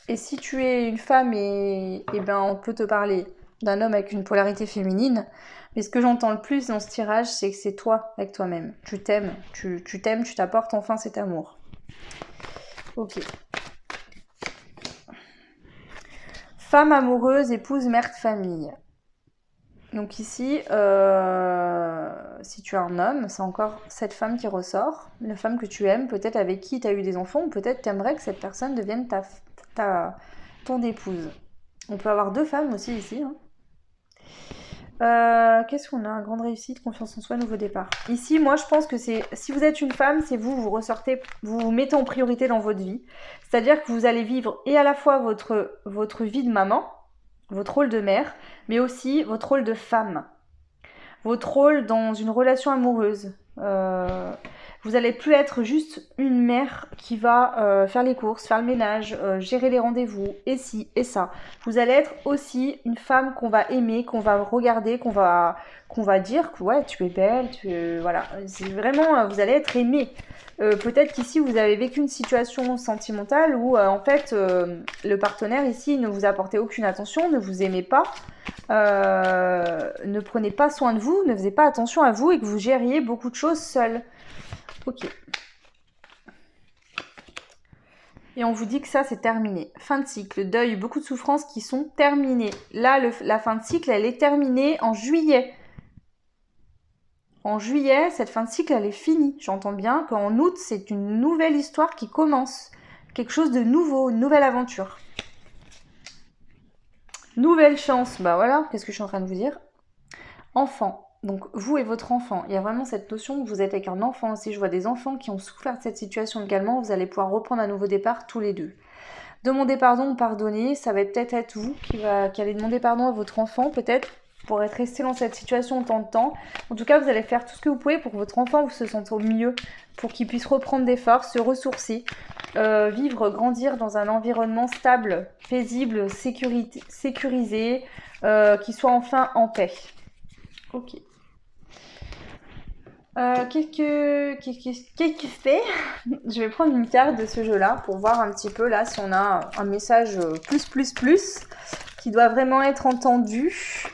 Et si tu es une femme, ben, on peut te parler d'un homme avec une polarité féminine. Mais ce que j'entends le plus dans ce tirage, c'est que c'est toi, avec toi-même. Tu t'aimes, tu t'aimes, tu t'apportes enfin cet amour. Ok. Femme amoureuse, épouse, mère de famille. Donc ici, si tu es un homme, c'est encore cette femme qui ressort. La femme que tu aimes, peut-être avec qui tu as eu des enfants, ou peut-être tu aimerais que cette personne devienne ton épouse. On peut avoir 2 femmes aussi ici. Hein. Qu'est-ce qu'on a? Grande réussite, confiance en soi, nouveau départ. Ici, moi, je pense que c'est... Si vous êtes une femme, c'est vous ressortez, vous vous mettez en priorité dans votre vie. C'est-à-dire que vous allez vivre et à la fois votre vie de maman, votre rôle de mère, mais aussi votre rôle de femme. Votre rôle dans une relation amoureuse. Vous allez plus être juste une mère qui va faire les courses, faire le ménage, gérer les rendez-vous, et ci, et ça. Vous allez être aussi une femme qu'on va aimer, qu'on va regarder, qu'on va dire que ouais, tu es belle, voilà. C'est vraiment, vous allez être aimée. Peut-être qu'ici vous avez vécu une situation sentimentale où en fait le partenaire ici ne vous apportait aucune attention, ne vous aimait pas, ne prenait pas soin de vous, ne faisait pas attention à vous et que vous gériez beaucoup de choses seul. Ok. Et on vous dit que ça c'est terminé. Fin de cycle, deuil, beaucoup de souffrances qui sont terminées. Là la fin de cycle elle est terminée en juillet. En juillet, cette fin de cycle, elle est finie. J'entends bien qu'en août, c'est une nouvelle histoire qui commence. Quelque chose de nouveau, une nouvelle aventure. Nouvelle chance, bah voilà, qu'est-ce que je suis en train de vous dire? Enfant, donc vous et votre enfant, il y a vraiment cette notion que vous êtes avec un enfant aussi. Je vois des enfants qui ont souffert de cette situation également. Vous allez pouvoir reprendre un nouveau départ tous les deux. Demander pardon ou pardonner, ça va peut-être être vous qui allez demander pardon à votre enfant, peut-être pour être resté dans cette situation autant de temps. En tout cas, vous allez faire tout ce que vous pouvez pour que votre enfant se sente au mieux, pour qu'il puisse reprendre des forces, se ressourcer, vivre, grandir dans un environnement stable, paisible, sécurisé, qu'il soit enfin en paix. Ok. Qu'est-ce que fait? Je vais prendre une carte de ce jeu-là pour voir un petit peu là si on a un message plus qui doit vraiment être entendu.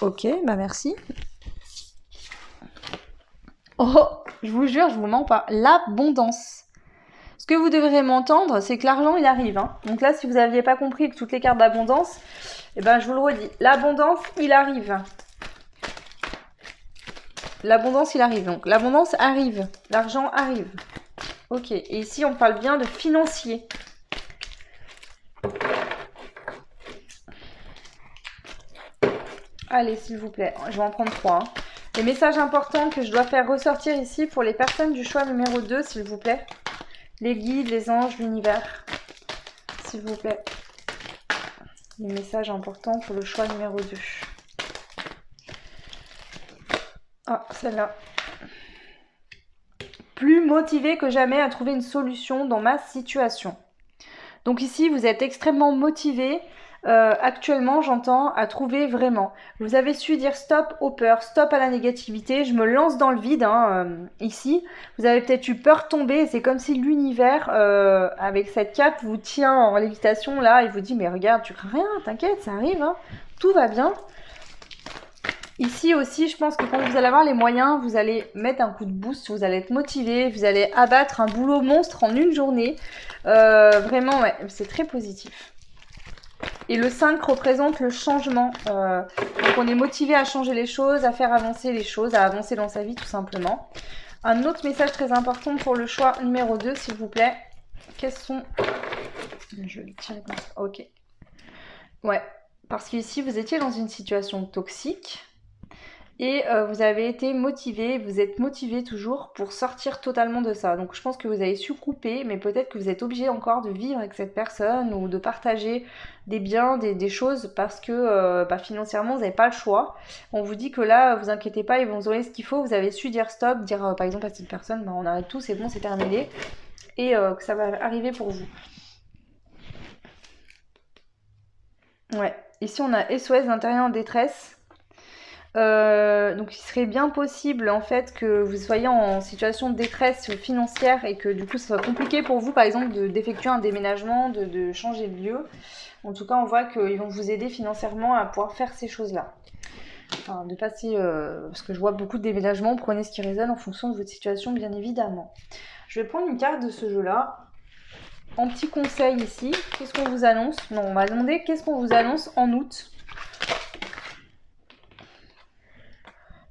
Ok, bah merci. Oh, je vous jure, je vous mens pas. L'abondance. Ce que vous devrez m'entendre, c'est que l'argent, il arrive. Hein. Donc là, si vous n'aviez pas compris que toutes les cartes d'abondance, eh ben, je vous le redis. L'abondance, il arrive. L'abondance, il arrive. Donc, l'abondance arrive. L'argent arrive. Ok. Et ici, on parle bien de financier. Allez, s'il vous plaît. Je vais en prendre 3. Hein. Les messages importants que je dois faire ressortir ici pour les personnes du choix numéro 2, s'il vous plaît. Les guides, les anges, l'univers. S'il vous plaît. Les messages importants pour le choix numéro 2. Ah, celle-là. Plus motivé que jamais à trouver une solution dans ma situation. Donc ici, vous êtes extrêmement motivé. Actuellement, j'entends à trouver vraiment. Vous avez su dire stop aux peurs, stop à la négativité. Je me lance dans le vide ici. Vous avez peut-être eu peur de tomber. C'est comme si l'univers, avec cette cape, vous tient en lévitation là et vous dit mais regarde, tu crains rien, t'inquiète, ça arrive, hein, tout va bien. Ici aussi, je pense que quand vous allez avoir les moyens, vous allez mettre un coup de boost, vous allez être motivé, vous allez abattre un boulot monstre en une journée. Vraiment, ouais, c'est très positif. Et le 5 représente le changement. Donc on est motivé à changer les choses, à faire avancer les choses, à avancer dans sa vie tout simplement. Un autre message très important pour le choix numéro 2, s'il vous plaît. Quels sont... Je vais le tirer comme ça. Ok. Ouais. Parce qu'ici, vous étiez dans une situation toxique. Et vous avez été motivé, vous êtes motivé toujours pour sortir totalement de ça. Donc je pense que vous avez su couper, mais peut-être que vous êtes obligé encore de vivre avec cette personne ou de partager des biens, des choses parce que financièrement vous n'avez pas le choix. On vous dit que là, vous inquiétez pas, ils vont vous donner ce qu'il faut. Vous avez su dire stop, dire par exemple à cette personne, on arrête tout, c'est bon, c'est terminé. Et que ça va arriver pour vous. Ouais, ici on a SOS d'intérieur en détresse. Donc il serait bien possible en fait que vous soyez en situation de détresse financière et que du coup ça soit compliqué pour vous par exemple d'effectuer un déménagement, de changer de lieu. En tout cas on voit qu'ils vont vous aider financièrement à pouvoir faire ces choses-là. Enfin, de passer, parce que je vois beaucoup de déménagements, prenez ce qui résonne en fonction de votre situation bien évidemment. Je vais prendre une carte de ce jeu-là. En petit conseil ici, qu'est-ce qu'on vous annonce? Non, on va demander qu'est-ce qu'on vous annonce en août.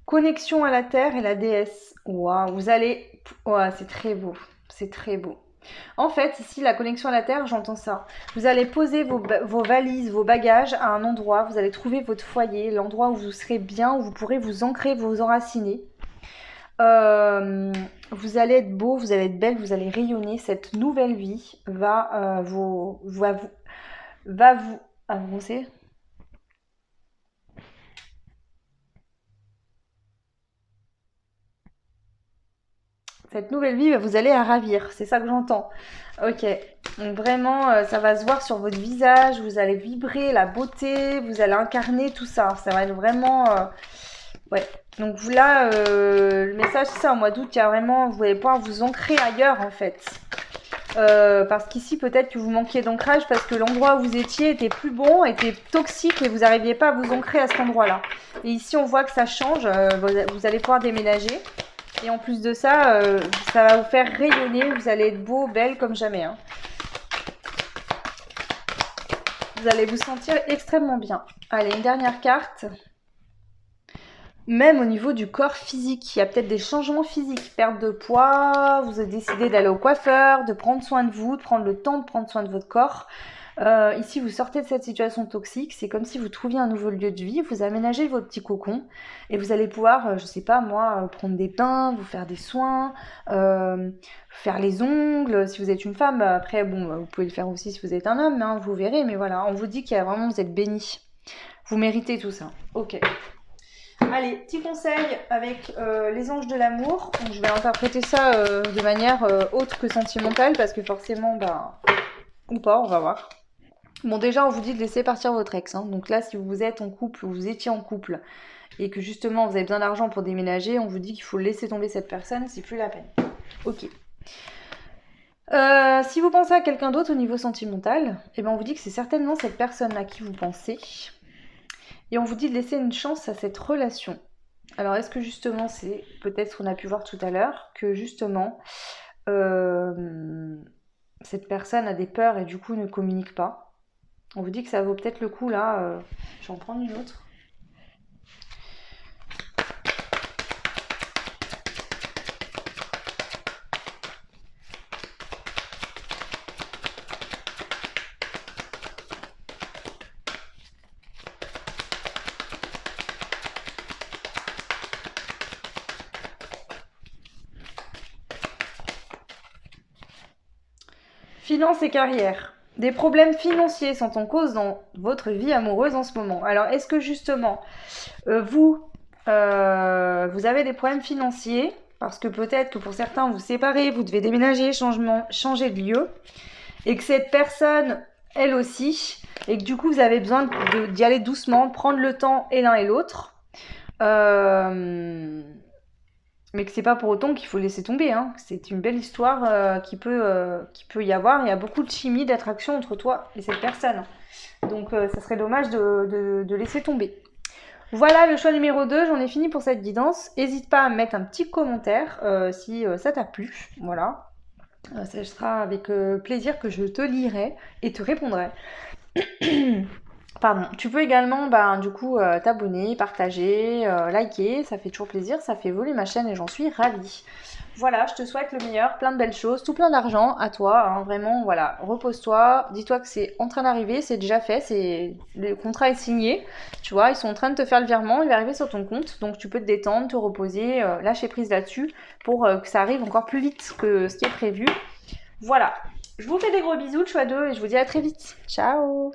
Connexion à la Terre et la déesse. Waouh, vous allez... Waouh, c'est très beau. C'est très beau. En fait, ici, la connexion à la Terre, j'entends ça. Vous allez poser vos valises, vos bagages à un endroit. Vous allez trouver votre foyer, l'endroit où vous serez bien, où vous pourrez vous ancrer, vous enraciner. Vous allez être beau, vous allez être belle, vous allez rayonner. Cette nouvelle vie va vous avancer. Cette nouvelle vie, vous allez la ravir, c'est ça que j'entends. Ok, donc vraiment, ça va se voir sur votre visage, vous allez vibrer la beauté, vous allez incarner tout ça. Ça va être vraiment... ouais, donc vous là, le message c'est ça, au mois d'août, il y a vraiment, vous allez pouvoir vous ancrer ailleurs en fait. Parce qu'ici peut-être que vous manquiez d'ancrage parce que l'endroit où vous étiez était plus bon, était toxique et vous n'arriviez pas à vous ancrer à cet endroit-là. Et ici on voit que ça change, vous allez pouvoir déménager. Et en plus de ça, ça va vous faire rayonner, vous allez être beau, belle comme jamais. Hein. Vous allez vous sentir extrêmement bien. Allez, une dernière carte. Même au niveau du corps physique, il y a peut-être des changements physiques. Perte de poids, vous avez décidé d'aller au coiffeur, de prendre soin de vous, de prendre le temps de prendre soin de votre corps. Ici, vous sortez de cette situation toxique, c'est comme si vous trouviez un nouveau lieu de vie, vous aménagez votre petit cocon et vous allez pouvoir, je sais pas moi, prendre des bains, vous faire des soins, faire les ongles, si vous êtes une femme, après bon, vous pouvez le faire aussi si vous êtes un homme, hein, vous verrez, mais voilà, on vous dit qu'il y a vraiment, vous êtes béni, vous méritez tout ça, ok. Allez, petit conseil avec les anges de l'amour, je vais interpréter ça de manière autre que sentimentale parce que forcément, ou pas, on va voir. Bon, déjà, on vous dit de laisser partir votre ex. Hein. Donc là, si vous êtes en couple ou vous étiez en couple et que justement vous avez besoin d'argent pour déménager, on vous dit qu'il faut laisser tomber cette personne, c'est plus la peine. Ok. Si vous pensez à quelqu'un d'autre au niveau sentimental, eh ben on vous dit que c'est certainement cette personne à qui vous pensez. Et on vous dit de laisser une chance à cette relation. Alors, est-ce que justement, c'est peut-être ce qu'on a pu voir tout à l'heure, que justement, cette personne a des peurs et du coup ne communique pas. On vous dit que ça vaut peut-être le coup là. Je vais en prendre une autre. Finance et carrière. Des problèmes financiers sont en cause dans votre vie amoureuse en ce moment. Alors, est-ce que justement, vous avez des problèmes financiers parce que peut-être que pour certains, vous séparez, vous devez déménager, changer de lieu, et que cette personne, elle aussi, et que du coup, vous avez besoin d'y aller doucement, de prendre le temps et l'un et l'autre. Mais que c'est pas pour autant qu'il faut laisser tomber. Hein. C'est une belle histoire qui peut y avoir. Il y a beaucoup de chimie, d'attraction entre toi et cette personne. Donc ça serait dommage de laisser tomber. Voilà le choix numéro 2, j'en ai fini pour cette guidance. N'hésite pas à me mettre un petit commentaire si ça t'a plu. Voilà. Ce sera avec plaisir que je te lirai et te répondrai. Pardon. Tu peux également, du coup, t'abonner, partager, liker, ça fait toujours plaisir, ça fait évoluer ma chaîne et j'en suis ravie. Voilà, je te souhaite le meilleur, plein de belles choses, tout plein d'argent à toi, hein, vraiment, voilà, repose-toi, dis-toi que c'est en train d'arriver, c'est déjà fait, le contrat est signé, tu vois, ils sont en train de te faire le virement, il va arriver sur ton compte, donc tu peux te détendre, te reposer, lâcher prise là-dessus pour que ça arrive encore plus vite que ce qui est prévu. Voilà, je vous fais des gros bisous, le choix 2, et je vous dis à très vite. Ciao!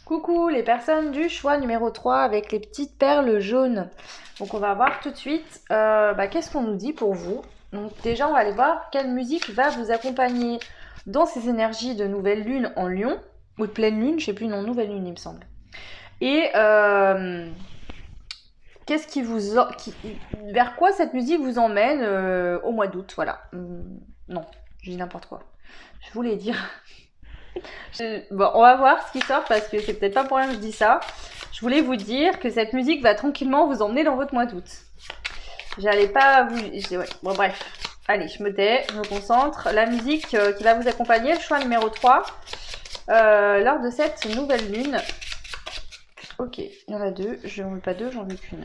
Coucou les personnes du choix numéro 3 avec les petites perles jaunes. Donc on va voir tout de suite qu'est-ce qu'on nous dit pour vous. Donc déjà on va aller voir quelle musique va vous accompagner dans ces énergies de nouvelle lune en Lion, ou de pleine lune, je sais plus, non, nouvelle lune il me semble. Et qu'est-ce qui vers quoi cette musique vous emmène au mois d'août, voilà. Non, je dis n'importe quoi. Je voulais dire Bon, on va voir ce qui sort parce que c'est peut-être pas pour rien que je dis ça. Je voulais vous dire que cette musique va tranquillement vous emmener dans votre mois d'août. J'allais pas vous... Ouais. Bon bref, allez, je me tais, je me concentre. La musique qui va vous accompagner, le choix numéro 3, lors de cette nouvelle lune. Ok, il y en a deux, je n'en veux pas deux, j'en veux qu'une.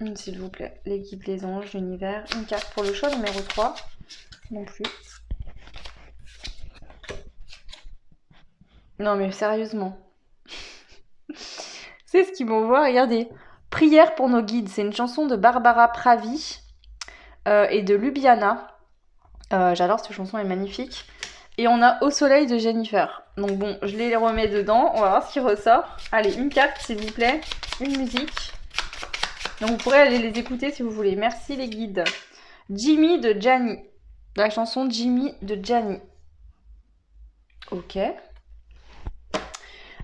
Une s'il vous plaît, les guides, les anges, l'univers, une carte pour le choix numéro 3, non plus. Non mais sérieusement. C'est ce qu'ils m'envoient, regardez. Prière pour nos guides, c'est une chanson de Barbara Pravi et de Lubiana. J'adore cette chanson, elle est magnifique. Et on a Au soleil de Jennifer. Donc bon, je les remets dedans, on va voir ce qui ressort. Allez, une carte s'il vous plaît, une musique. Donc vous pourrez aller les écouter si vous voulez. Merci les guides. Jimmy de Gianni. La chanson Jimmy de Gianni. Ok.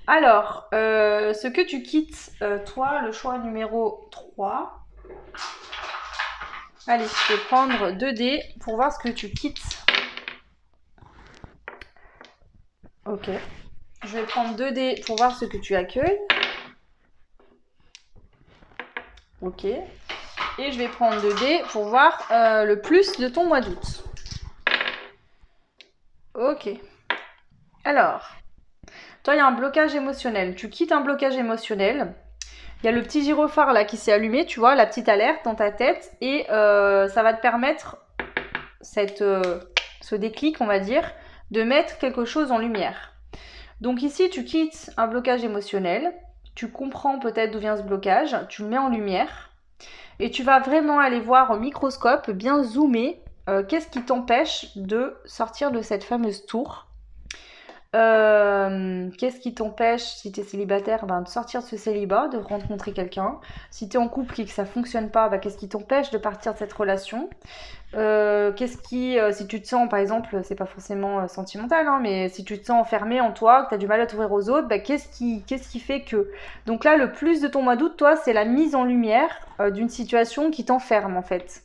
Alors, ce que tu quittes, toi, le choix numéro 3. Allez, je vais prendre 2 dés pour voir ce que tu quittes. Ok. Je vais prendre 2 dés pour voir ce que tu accueilles. Ok. Et je vais prendre 2 dés pour voir le plus de ton mois d'août. Ok. Alors, toi, il y a un blocage émotionnel. Tu quittes un blocage émotionnel. Il y a le petit gyrophare là qui s'est allumé, tu vois, la petite alerte dans ta tête. Et ça va te permettre, ce déclic, on va dire, de mettre quelque chose en lumière. Donc ici, tu quittes un blocage émotionnel. Tu comprends peut-être d'où vient ce blocage. Tu le mets en lumière. Et tu vas vraiment aller voir au microscope, bien zoomer, qu'est-ce qui t'empêche de sortir de cette fameuse tour. Qu'est-ce qui t'empêche, si tu es célibataire, de sortir de ce célibat, de rencontrer quelqu'un. Si tu es en couple et que ça fonctionne pas, qu'est-ce qui t'empêche de partir de cette relation. Si tu te sens, par exemple, c'est pas forcément sentimental, hein, mais si tu te sens enfermé en toi, que tu as du mal à t'ouvrir aux autres, qu'est-ce qui fait que... Donc là, le plus de ton mois d'août, toi, c'est la mise en lumière d'une situation qui t'enferme, en fait.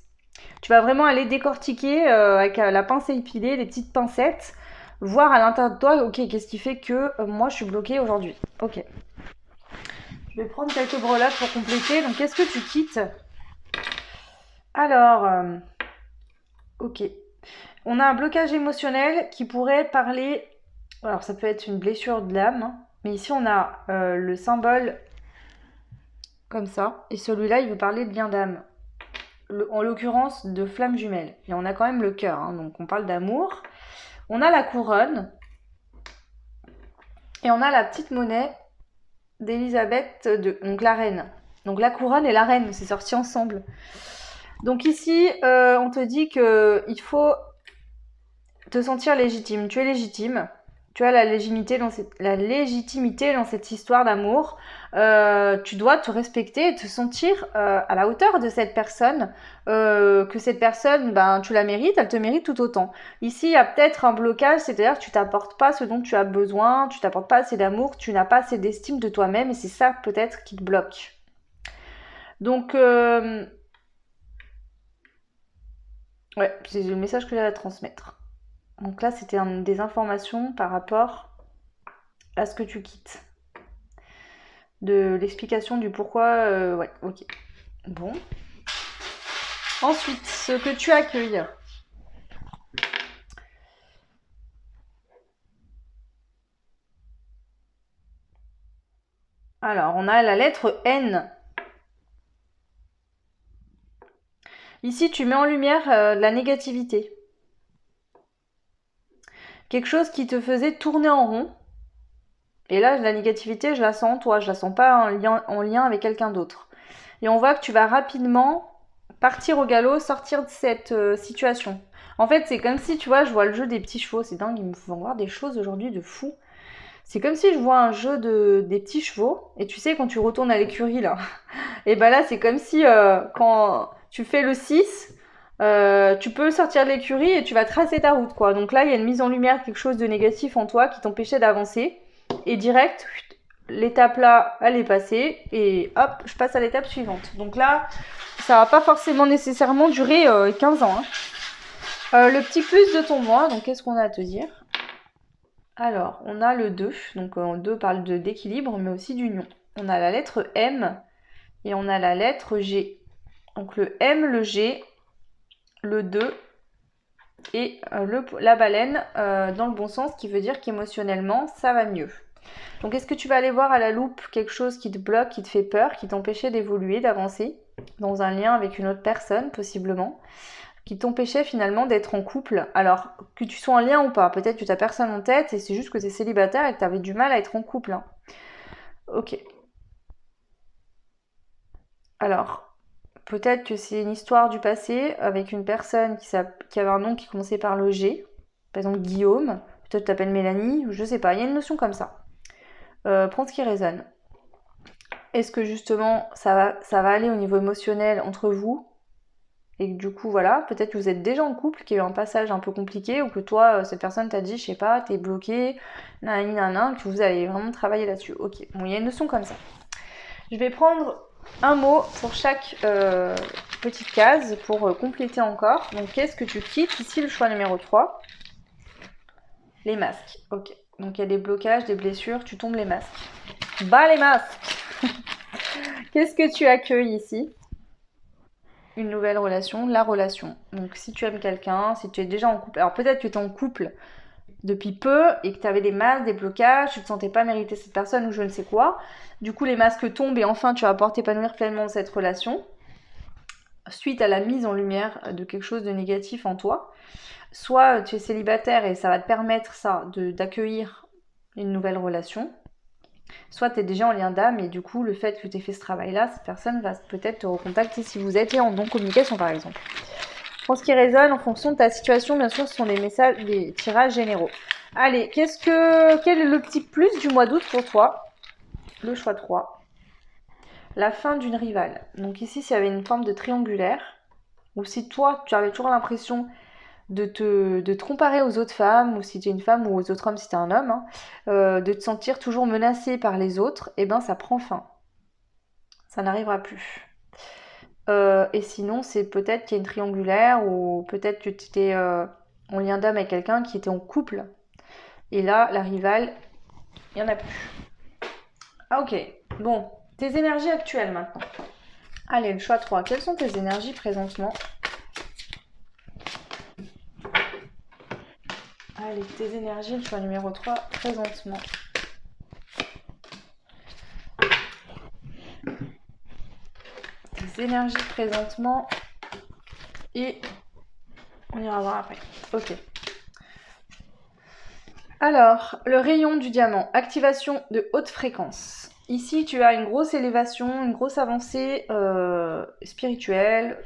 Tu vas vraiment aller décortiquer avec la pince épilée, les petites pincettes, voir à l'intérieur de toi, ok, qu'est-ce qui fait que moi, je suis bloquée aujourd'hui. Ok. Je vais prendre quelques breloques pour compléter. Donc, qu'est-ce que tu quittes? Alors... Ok. On a un blocage émotionnel qui pourrait parler... Alors ça peut être une blessure de l'âme, hein, mais ici on a le symbole comme ça, et celui-là il veut parler de lien d'âme. En l'occurrence de flamme jumelle. Et on a quand même le cœur, hein, donc on parle d'amour. On a la couronne, et on a la petite monnaie d'Elisabeth II, donc la reine. Donc la couronne et la reine, c'est sorti ensemble. Donc ici, on te dit qu'il faut te sentir légitime. Tu es légitime. Tu as la légitimité dans cette histoire d'amour. Tu dois te respecter et te sentir à la hauteur de cette personne. Que cette personne, tu la mérites, elle te mérite tout autant. Ici, il y a peut-être un blocage, c'est-à-dire que tu t'apportes pas ce dont tu as besoin, tu t'apportes pas assez d'amour, tu n'as pas assez d'estime de toi-même et c'est ça peut-être qui te bloque. Donc, ouais, c'est le message que j'ai à transmettre. Donc là, c'était des informations par rapport à ce que tu quittes. De l'explication du pourquoi. Ouais, ok. Bon. Ensuite, ce que tu accueilles. Alors, on a la lettre N. Ici, tu mets en lumière de la négativité. Quelque chose qui te faisait tourner en rond. Et là, la négativité, je la sens en toi, je la sens pas en lien avec quelqu'un d'autre. Et on voit que tu vas rapidement partir au galop, sortir de cette situation. En fait, c'est comme si, tu vois, je vois le jeu des petits chevaux. C'est dingue, ils me font voir des choses aujourd'hui de fou. C'est comme si je vois un jeu des petits chevaux. Et tu sais, quand tu retournes à l'écurie, là. Et ben là, c'est comme si quand tu fais le 6, tu peux sortir de l'écurie et tu vas tracer ta route, quoi. Donc là, il y a une mise en lumière, quelque chose de négatif en toi qui t'empêchait d'avancer. Et direct, l'étape là, elle est passée. Et hop, je passe à l'étape suivante. Donc là, ça va pas forcément nécessairement durer 15 ans. Hein. Le petit plus de ton mois, donc qu'est-ce qu'on a à te dire? Alors, on a le 2. Donc 2 parle d'équilibre, mais aussi d'union. On a la lettre M et on a la lettre G. Donc le M, le G, le 2 et la baleine dans le bon sens, qui veut dire qu'émotionnellement, ça va mieux. Donc est-ce que tu vas aller voir à la loupe quelque chose qui te bloque, qui te fait peur, qui t'empêchait d'évoluer, d'avancer dans un lien avec une autre personne possiblement, qui t'empêchait finalement d'être en couple, alors que tu sois en lien ou pas, peut-être que tu n'as personne en tête et c'est juste que tu es célibataire et que tu avais du mal à être en couple. Hein. Ok. Alors, peut-être que c'est une histoire du passé avec une personne qui avait un nom qui commençait par le G, par exemple Guillaume, peut-être tu t'appelles Mélanie, je sais pas, il y a une notion comme ça. Prends ce qui résonne. Est-ce que justement ça va aller au niveau émotionnel entre vous et que du coup voilà, peut-être que vous êtes déjà en couple, qu'il y a eu un passage un peu compliqué ou que toi, cette personne t'a dit, je sais pas, t'es bloqué, nanana, que vous allez vraiment travailler là-dessus. Ok, bon, il y a une notion comme ça. Je vais prendre un mot pour chaque petite case pour compléter encore. Donc, qu'est-ce que tu quittes? Ici, le choix numéro 3. Les masques. Ok. Donc, il y a des blocages, des blessures, tu tombes les masques. Bas les masques. Qu'est-ce que tu accueilles ici? Une nouvelle relation, la relation. Donc, si tu aimes quelqu'un, si tu es déjà en couple. Alors, peut-être que tu es en couple depuis peu et que tu avais des masques, des blocages, tu ne te sentais pas mériter cette personne ou je ne sais quoi. Du coup, les masques tombent et enfin, tu vas pouvoir t'épanouir pleinement dans cette relation suite à la mise en lumière de quelque chose de négatif en toi. Soit tu es célibataire et ça va te permettre ça d'accueillir une nouvelle relation. Soit tu es déjà en lien d'âme et du coup, le fait que tu aies fait ce travail-là, cette personne va peut-être te recontacter si vous êtes en non-communication par exemple. Pour ce qui résonne en fonction de ta situation, bien sûr, ce sont des messages, des tirages généraux. Allez, quel est le petit plus du mois d'août pour toi? Le choix 3. La fin d'une rivale. Donc ici, s'il y avait une forme de triangulaire, ou si toi, tu avais toujours l'impression de te comparer aux autres femmes, ou si tu es une femme, ou aux autres hommes si tu es un homme, hein, de te sentir toujours menacé par les autres, et ben ça prend fin. Ça n'arrivera plus. Et sinon, c'est peut-être qu'il y a une triangulaire, ou peut-être que tu étais en lien d'âme avec quelqu'un qui était en couple. Et là, la rivale, il n'y en a plus. Ah ok, bon, tes énergies actuelles maintenant. Allez, le choix 3. Quelles sont tes énergies présentement? Allez, tes énergies, le choix numéro 3, présentement. Tes énergies présentement. Et on ira voir après. Ok. Alors, le rayon du diamant. Activation de haute fréquence. Ici, tu as une grosse élévation, une grosse avancée spirituelle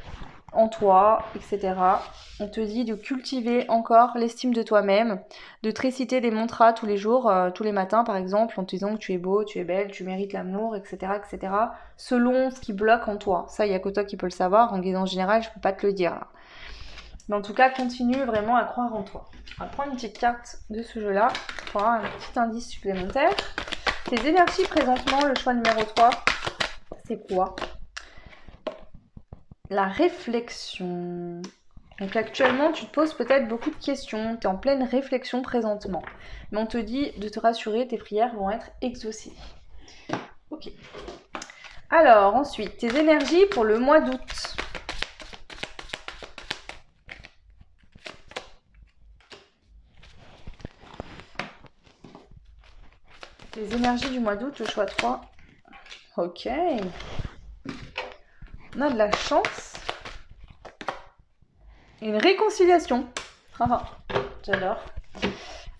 en toi, etc. On te dit de cultiver encore l'estime de toi-même, de te réciter des mantras tous les jours, tous les matins par exemple, en te disant que tu es beau, tu es belle, tu mérites l'amour, etc., etc., selon ce qui bloque en toi. Ça, il n'y a que toi qui peux le savoir. En guidance générale, je ne peux pas te le dire. Là. Mais en tout cas, continue vraiment à croire en toi. On va prendre une petite carte de ce jeu-là pour avoir un petit indice supplémentaire. Tes énergies présentement, le choix numéro 3, c'est quoi? La réflexion. Donc actuellement, tu te poses peut-être beaucoup de questions, tu es en pleine réflexion présentement. Mais on te dit de te rassurer, tes prières vont être exaucées. Ok. Alors ensuite, tes énergies pour le mois d'août. Les énergies du mois d'août, le choix 3. Ok. On a de la chance. Une réconciliation. J'adore.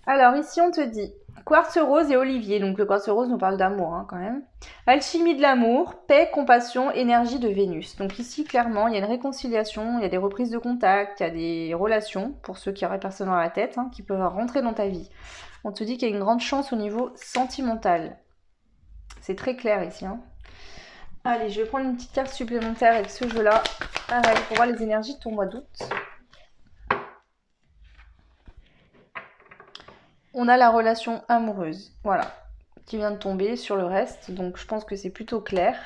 Alors ici on te dit quartz rose et olivier. Donc le quartz rose nous parle d'amour quand même. Alchimie de l'amour, paix, compassion, énergie de Vénus. Donc ici clairement il y a une réconciliation, il y a des reprises de contact, il y a des relations pour ceux qui auraient personne dans la tête qui peuvent rentrer dans ta vie. On te dit qu'il y a une grande chance au niveau sentimental. C'est très clair ici. Allez, je vais prendre une petite carte supplémentaire avec ce jeu-là. Pareil, pour voir les énergies de ton mois d'août. On a la relation amoureuse, voilà, qui vient de tomber sur le reste. Donc je pense que c'est plutôt clair.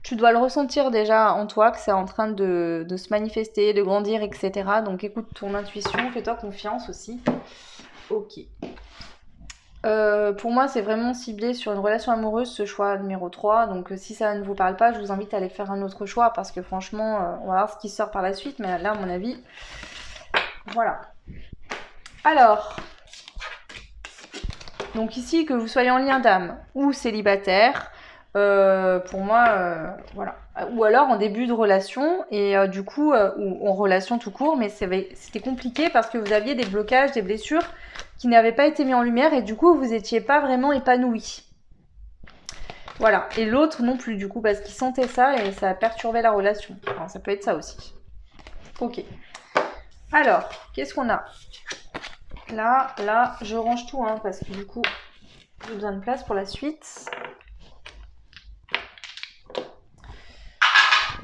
Tu dois le ressentir déjà en toi, que c'est en train de se manifester, de grandir, etc. Donc écoute ton intuition, fais-toi confiance aussi. Ok. Pour moi, c'est vraiment ciblé sur une relation amoureuse, ce choix numéro 3. Donc si ça ne vous parle pas, je vous invite à aller faire un autre choix parce que franchement, on va voir ce qui sort par la suite. Mais là, à mon avis, voilà. Alors, donc ici, que vous soyez en lien d'âme ou célibataire, pour moi, voilà. Ou alors en début de relation, et du coup, ou en relation tout court, mais c'était compliqué parce que vous aviez des blocages, des blessures qui n'avaient pas été mis en lumière, et du coup, vous n'étiez pas vraiment épanoui. Voilà. Et l'autre non plus, du coup, parce qu'il sentait ça et ça perturbait la relation. Enfin, ça peut être ça aussi. Ok. Alors, qu'est-ce qu'on a ? Là, je range tout, parce que du coup, j'ai besoin de place pour la suite.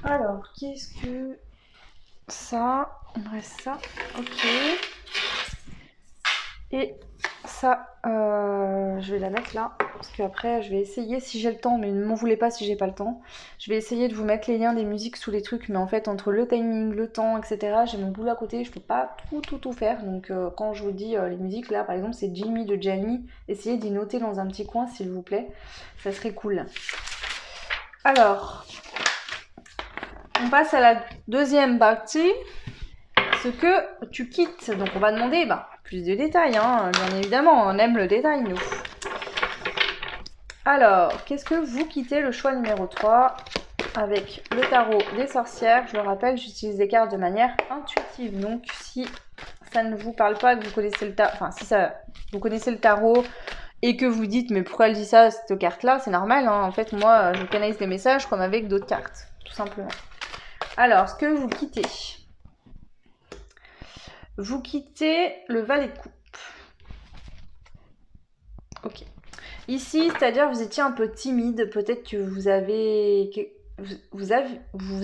Alors, qu'est-ce que... Ça, il me reste ça, ok. Et ça, je vais la mettre là, parce qu'après, je vais essayer si j'ai le temps, mais ne m'en voulez pas si j'ai pas le temps. Je vais essayer de vous mettre les liens des musiques sous les trucs, mais en fait, entre le timing, le temps, etc., j'ai mon boulot à côté, je peux pas tout faire. Donc, quand je vous dis les musiques, là, par exemple, c'est Jimmy de Gianni. Essayez d'y noter dans un petit coin, s'il vous plaît. Ça serait cool. Alors, on passe à la deuxième partie. Ce que tu quittes. Donc on va demander plus de détails, bien évidemment, on aime le détail nous. Alors, qu'est-ce que vous quittez? Le choix numéro 3 avec le tarot des sorcières. Je le rappelle, j'utilise des cartes de manière intuitive. Donc si ça ne vous parle pas, que vous connaissez le tarot, enfin si vous connaissez le tarot et que vous dites mais pourquoi elle dit ça, cette carte-là, c'est normal. En fait, moi, je canalise des messages comme avec d'autres cartes, tout simplement. Alors, ce que vous quittez. Vous quittez le valet de coupe. Ok. Ici, c'est-à-dire vous étiez un peu timide, peut-être que vous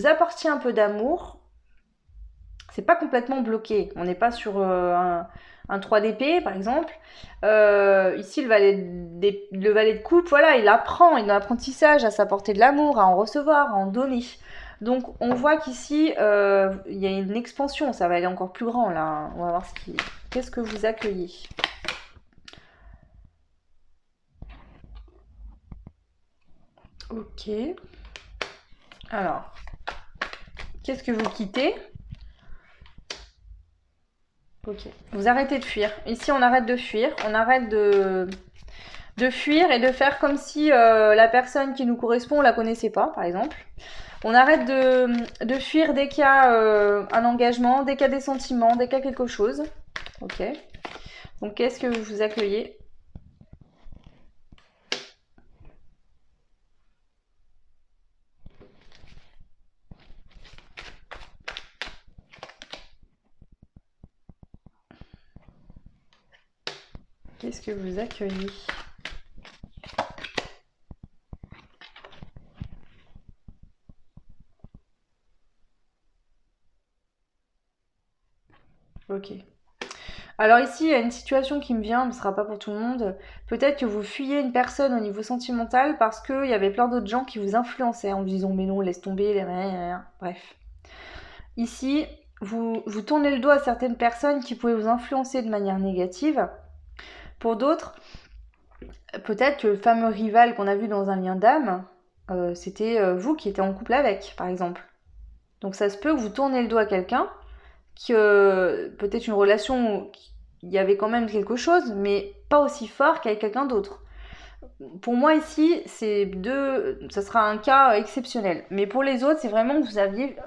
apportiez un peu d'amour. C'est pas complètement bloqué. On n'est pas sur un 3 d'épée, par exemple. Ici, le valet de coupe, voilà, il apprend, il a un apprentissage à s'apporter de l'amour, à en recevoir, à en donner. Donc on voit qu'ici, il y a une expansion, ça va aller encore plus grand là. On va voir qu'est-ce que vous accueillez. Ok. Alors, qu'est-ce que vous quittez? Ok. Vous arrêtez de fuir. Ici, on arrête de fuir. On arrête de fuir et de faire comme si la personne qui nous correspond, on la connaissait pas, par exemple. On arrête de fuir dès qu'il y a un engagement, dès qu'il y a des sentiments, dès qu'il y a quelque chose. Ok. Donc, qu'est-ce que vous accueillez? Qu'est-ce que vous accueillez? Ok. Alors ici, il y a une situation qui me vient, ce ne sera pas pour tout le monde. Peut-être que vous fuyez une personne au niveau sentimental parce qu'il y avait plein d'autres gens qui vous influençaient en vous disant mais non, laisse tomber, bref. Ici, vous tournez le dos à certaines personnes qui pouvaient vous influencer de manière négative. Pour d'autres, peut-être que le fameux rival qu'on a vu dans un lien d'âme, c'était vous qui étiez en couple avec, par exemple. Donc ça se peut que vous tournez le dos à quelqu'un, que peut-être une relation où il y avait quand même quelque chose, mais pas aussi fort qu'avec quelqu'un d'autre. Pour moi ici, ça sera un cas exceptionnel. Mais pour les autres, c'est vraiment que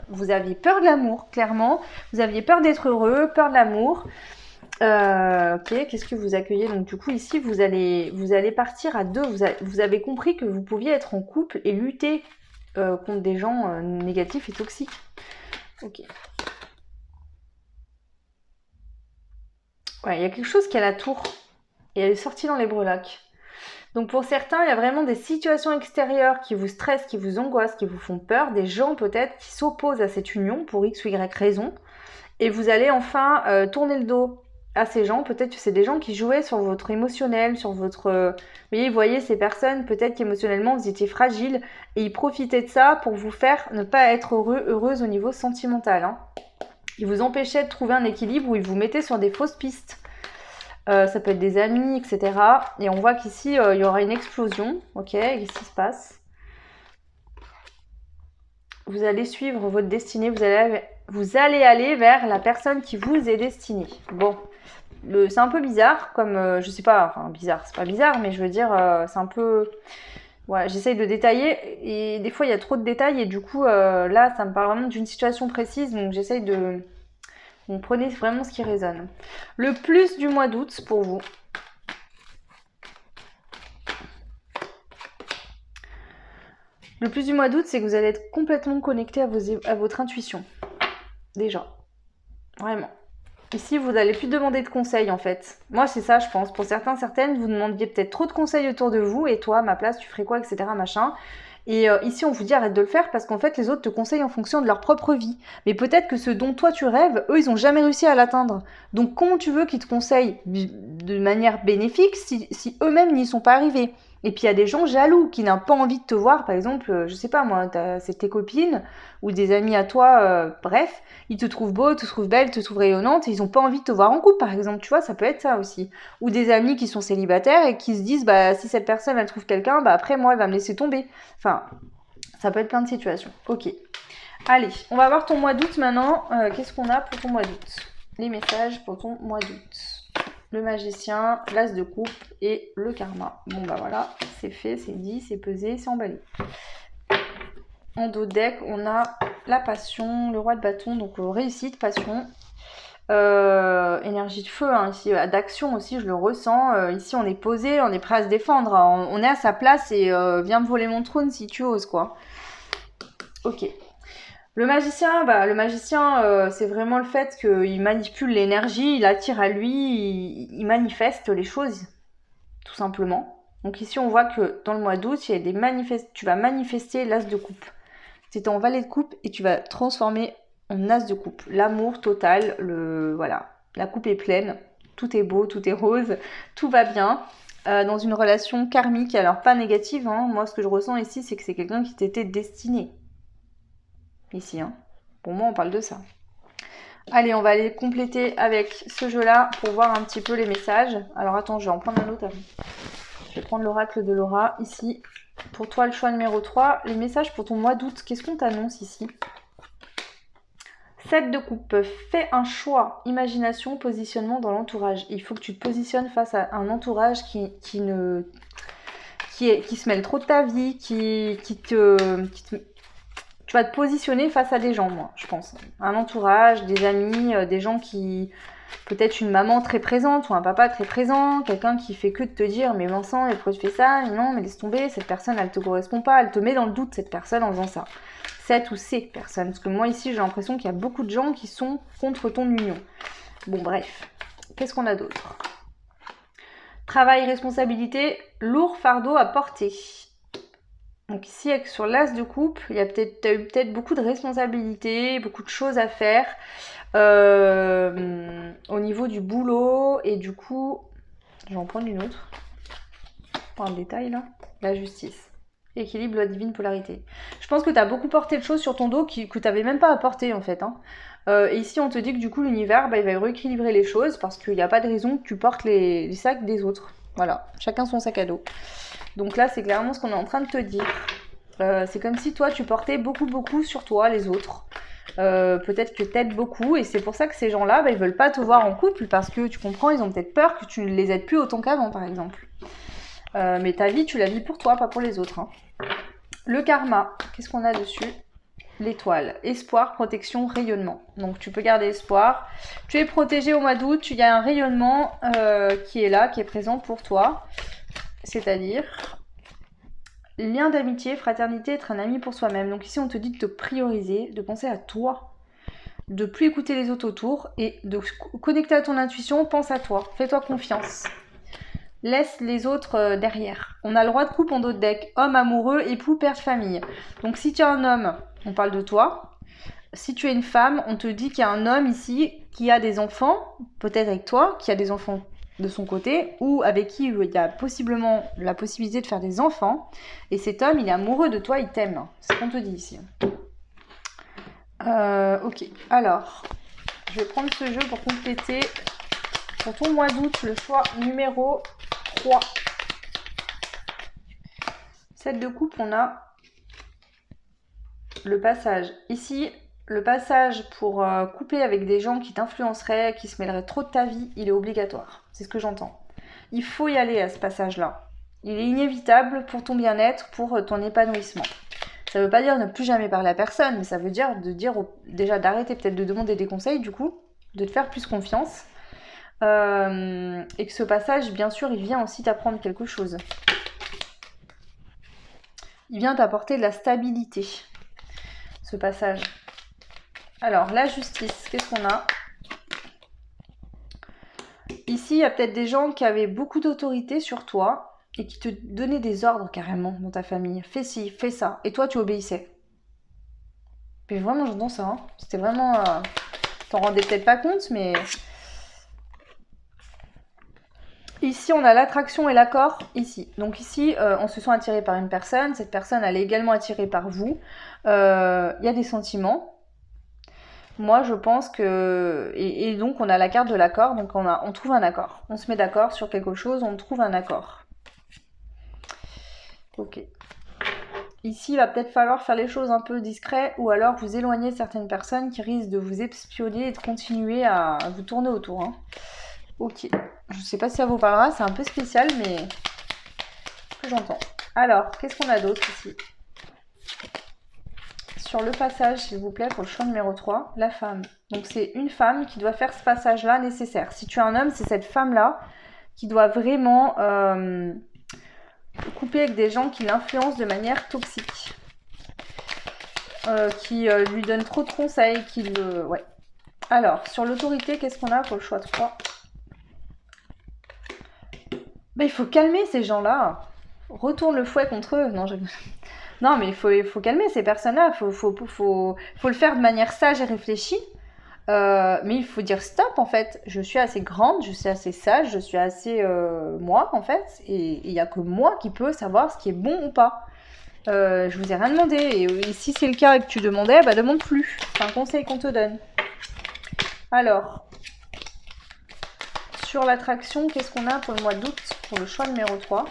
vous aviez peur de l'amour, clairement. Vous aviez peur d'être heureux, peur de l'amour. Ok, qu'est-ce que vous accueillez? Donc du coup ici, vous allez partir à deux. Vous avez compris que vous pouviez être en couple et lutter contre des gens négatifs et toxiques. Ok. Ouais, il y a quelque chose qui a la tour. Et elle est sortie dans les brelacs. Donc pour certains, il y a vraiment des situations extérieures qui vous stressent, qui vous angoissent, qui vous font peur, des gens peut-être qui s'opposent à cette union pour X ou Y raison, et vous allez enfin tourner le dos à ces gens. Peut-être que c'est des gens qui jouaient sur votre émotionnel, sur votre... vous voyez ces personnes, peut-être qu'émotionnellement vous étiez fragile, et ils profitaient de ça pour vous faire ne pas être heureuse au niveau sentimental. Hein. Ils vous empêchaient de trouver un équilibre où ils vous mettaient sur des fausses pistes. Ça peut être des amis, etc. Et on voit qu'ici, il y aura une explosion. Ok, qu'est-ce qui se passe? Vous allez suivre votre destinée, vous allez aller vers la personne qui vous est destinée. Bon, c'est un peu bizarre, comme, je sais pas, enfin bizarre, c'est pas bizarre, mais je veux dire, c'est un peu... Ouais, j'essaye de détailler, et des fois il y a trop de détails, et du coup, là, ça me parle vraiment d'une situation précise, donc j'essaye de... Donc prenez vraiment ce qui résonne. Le plus du mois d'août pour vous. Le plus du mois d'août, c'est que vous allez être complètement connecté à votre intuition. Déjà. Vraiment. Ici, vous n'allez plus demander de conseils en fait. Moi, c'est ça, je pense. Pour certains, certaines, vous demandiez peut-être trop de conseils autour de vous. Et toi, à ma place, tu ferais quoi, etc. Machin. Et ici, on vous dit arrête de le faire parce qu'en fait, les autres te conseillent en fonction de leur propre vie. Mais peut-être que ce dont toi tu rêves, eux, ils n'ont jamais réussi à l'atteindre. Donc, comment tu veux qu'ils te conseillent de manière bénéfique si eux-mêmes n'y sont pas arrivés? Et puis, il y a des gens jaloux qui n'ont pas envie de te voir. Par exemple, je sais pas moi, c'est tes copines ou des amis à toi, bref, ils te trouvent beau, te trouvent belle, te trouvent rayonnante et ils n'ont pas envie de te voir en couple, par exemple. Tu vois, ça peut être ça aussi. Ou des amis qui sont célibataires et qui se disent, bah, si cette personne, elle trouve quelqu'un, bah, après, moi, elle va me laisser tomber. Enfin, ça peut être plein de situations. Ok. Allez, on va voir ton mois d'août maintenant. Qu'est-ce qu'on a pour ton mois d'août? Les messages pour ton mois d'août. Le magicien, l'as de coupe et le karma. Bon bah voilà, c'est fait, c'est dit, c'est pesé, c'est emballé. En dos de deck, on a la passion, le roi de bâton, donc réussite, passion. Énergie de feu, hein, ici, d'action aussi, je le ressens. Ici, on est posé, on est prêt à se défendre. On est à sa place et viens me voler mon trône si tu oses, quoi. Ok. Le magicien, c'est vraiment le fait qu'il manipule l'énergie, il attire à lui, il manifeste les choses, tout simplement. Donc ici, on voit que dans le mois d'août, il y a tu vas manifester l'as de coupe. C'est en valet de coupe et tu vas transformer en as de coupe. L'amour total, voilà, la coupe est pleine, tout est beau, tout est rose, tout va bien. Dans une relation karmique, alors pas négative, hein. Moi ce que je ressens ici, c'est que c'est quelqu'un qui t'était destiné. Ici, hein. Pour moi, on parle de ça. Allez, on va aller compléter avec ce jeu-là pour voir un petit peu les messages. Alors attends, je vais en prendre un autre. Je vais prendre l'oracle de Laura ici. Pour toi, le choix numéro 3. Les messages pour ton mois d'août, qu'est-ce qu'on t'annonce ici? 7 de coupe. Fais un choix. Imagination, positionnement dans l'entourage. Il faut que tu te positionnes face à un entourage qui se mêle trop de ta vie, tu vas te positionner face à des gens, moi, je pense. Un entourage, des amis, des gens qui... Peut-être une maman très présente ou un papa très présent, quelqu'un qui fait que de te dire mais Vincent, mais pourquoi tu fais ça? Mais non, mais laisse tomber, cette personne, elle te correspond pas, elle te met dans le doute, cette personne, en faisant ça. Cette ou ces personnes. Parce que moi, ici, j'ai l'impression qu'il y a beaucoup de gens qui sont contre ton union. Bon, bref. Qu'est-ce qu'on a d'autre? Travail, responsabilité, lourd fardeau à porter. Donc ici, sur l'as de coupe, tu as eu peut-être beaucoup de responsabilités, beaucoup de choses à faire au niveau du boulot. Et du coup, je vais en prendre une autre. Pour un détail là. La justice. Équilibre, loi divine, polarité. Je pense que tu as beaucoup porté de choses sur ton dos que tu n'avais même pas à porter en fait. Hein. Et ici, on te dit que du coup, l'univers, il va rééquilibrer les choses parce qu'il n'y a pas de raison que tu portes les sacs des autres. Voilà, chacun son sac à dos. Donc là, c'est clairement ce qu'on est en train de te dire. C'est comme si toi, tu portais beaucoup sur toi, les autres. Peut-être que t'aides beaucoup et c'est pour ça que ces gens-là, ils veulent pas te voir en couple parce que tu comprends, ils ont peut-être peur que tu ne les aides plus autant qu'avant, par exemple. Mais ta vie, tu la vis pour toi, pas pour les autres. Hein. Le karma, qu'est-ce qu'on a dessus? L'étoile, espoir, protection, rayonnement. Donc tu peux garder espoir. Tu es protégé au mois d'août, il y a un rayonnement qui est là, qui est présent pour toi. C'est-à-dire lien d'amitié, fraternité, être un ami pour soi-même. Donc ici on te dit de te prioriser, de penser à toi, de plus écouter les autres autour et de connecter à ton intuition, pense à toi, fais-toi confiance. Laisse les autres derrière. On a le droit de couper en d'autres decks. Homme amoureux, époux, père de famille. Donc si tu es un homme, on parle de toi. Si tu es une femme, on te dit qu'il y a un homme ici qui a des enfants, peut-être avec toi, qui a des enfants de son côté, ou avec qui il y a possiblement la possibilité de faire des enfants. Et cet homme, il est amoureux de toi, il t'aime. C'est ce qu'on te dit ici. Ok, alors, je vais prendre ce jeu pour compléter. Pour ton mois d'août, le choix numéro 3. 7 de coupe, on a le passage. Ici, le passage pour couper avec des gens qui t'influenceraient, qui se mêleraient trop de ta vie, il est obligatoire. C'est ce que j'entends. Il faut y aller à ce passage-là. Il est inévitable pour ton bien-être, pour ton épanouissement. Ça ne veut pas dire ne plus jamais parler à personne, mais ça veut dire déjà d'arrêter peut-être de demander des conseils, du coup, de te faire plus confiance. Et que ce passage, bien sûr, il vient aussi t'apprendre quelque chose. Il vient t'apporter de la stabilité, ce passage. Alors, la justice, qu'est-ce qu'on a? Ici, il y a peut-être des gens qui avaient beaucoup d'autorité sur toi et qui te donnaient des ordres carrément dans ta famille. Fais ci, fais ça. Et toi, tu obéissais. Mais vraiment, j'entends ça. Hein. C'était vraiment... T'en rendais peut-être pas compte, mais... Ici, on a l'attraction et l'accord, ici. Donc ici, on se sent attiré par une personne. Cette personne, elle est également attirée par vous. Il y a des sentiments. Moi, je pense que... Et donc, on a la carte de l'accord. Donc, on trouve un accord. On se met d'accord sur quelque chose, on trouve un accord. Ok. Ici, il va peut-être falloir faire les choses un peu discret ou alors vous éloigner de certaines personnes qui risquent de vous espionner et de continuer à vous tourner autour. Hein. Ok. Je ne sais pas si ça vous parlera, c'est un peu spécial, mais que j'entends. Alors, qu'est-ce qu'on a d'autre ici? Sur le passage, s'il vous plaît, pour le choix numéro 3, la femme. Donc, c'est une femme qui doit faire ce passage-là nécessaire. Si tu es un homme, c'est cette femme-là qui doit vraiment couper avec des gens qui l'influencent de manière toxique. Qui lui donnent trop de conseils, Ouais. Alors, sur l'autorité, qu'est-ce qu'on a pour le choix 3? Il faut calmer ces gens-là. Retourne le fouet contre eux. Non, mais il faut calmer ces personnes-là. Faut le faire de manière sage et réfléchie. Mais il faut dire stop, en fait. Je suis assez grande, je suis assez sage, je suis assez moi, en fait. Et il n'y a que moi qui peux savoir ce qui est bon ou pas. Je vous ai rien demandé. Et si c'est le cas et que tu demandais, demande plus. C'est un conseil qu'on te donne. Alors... Sur l'attraction, qu'est-ce qu'on a pour le mois d'août, pour le choix numéro 3?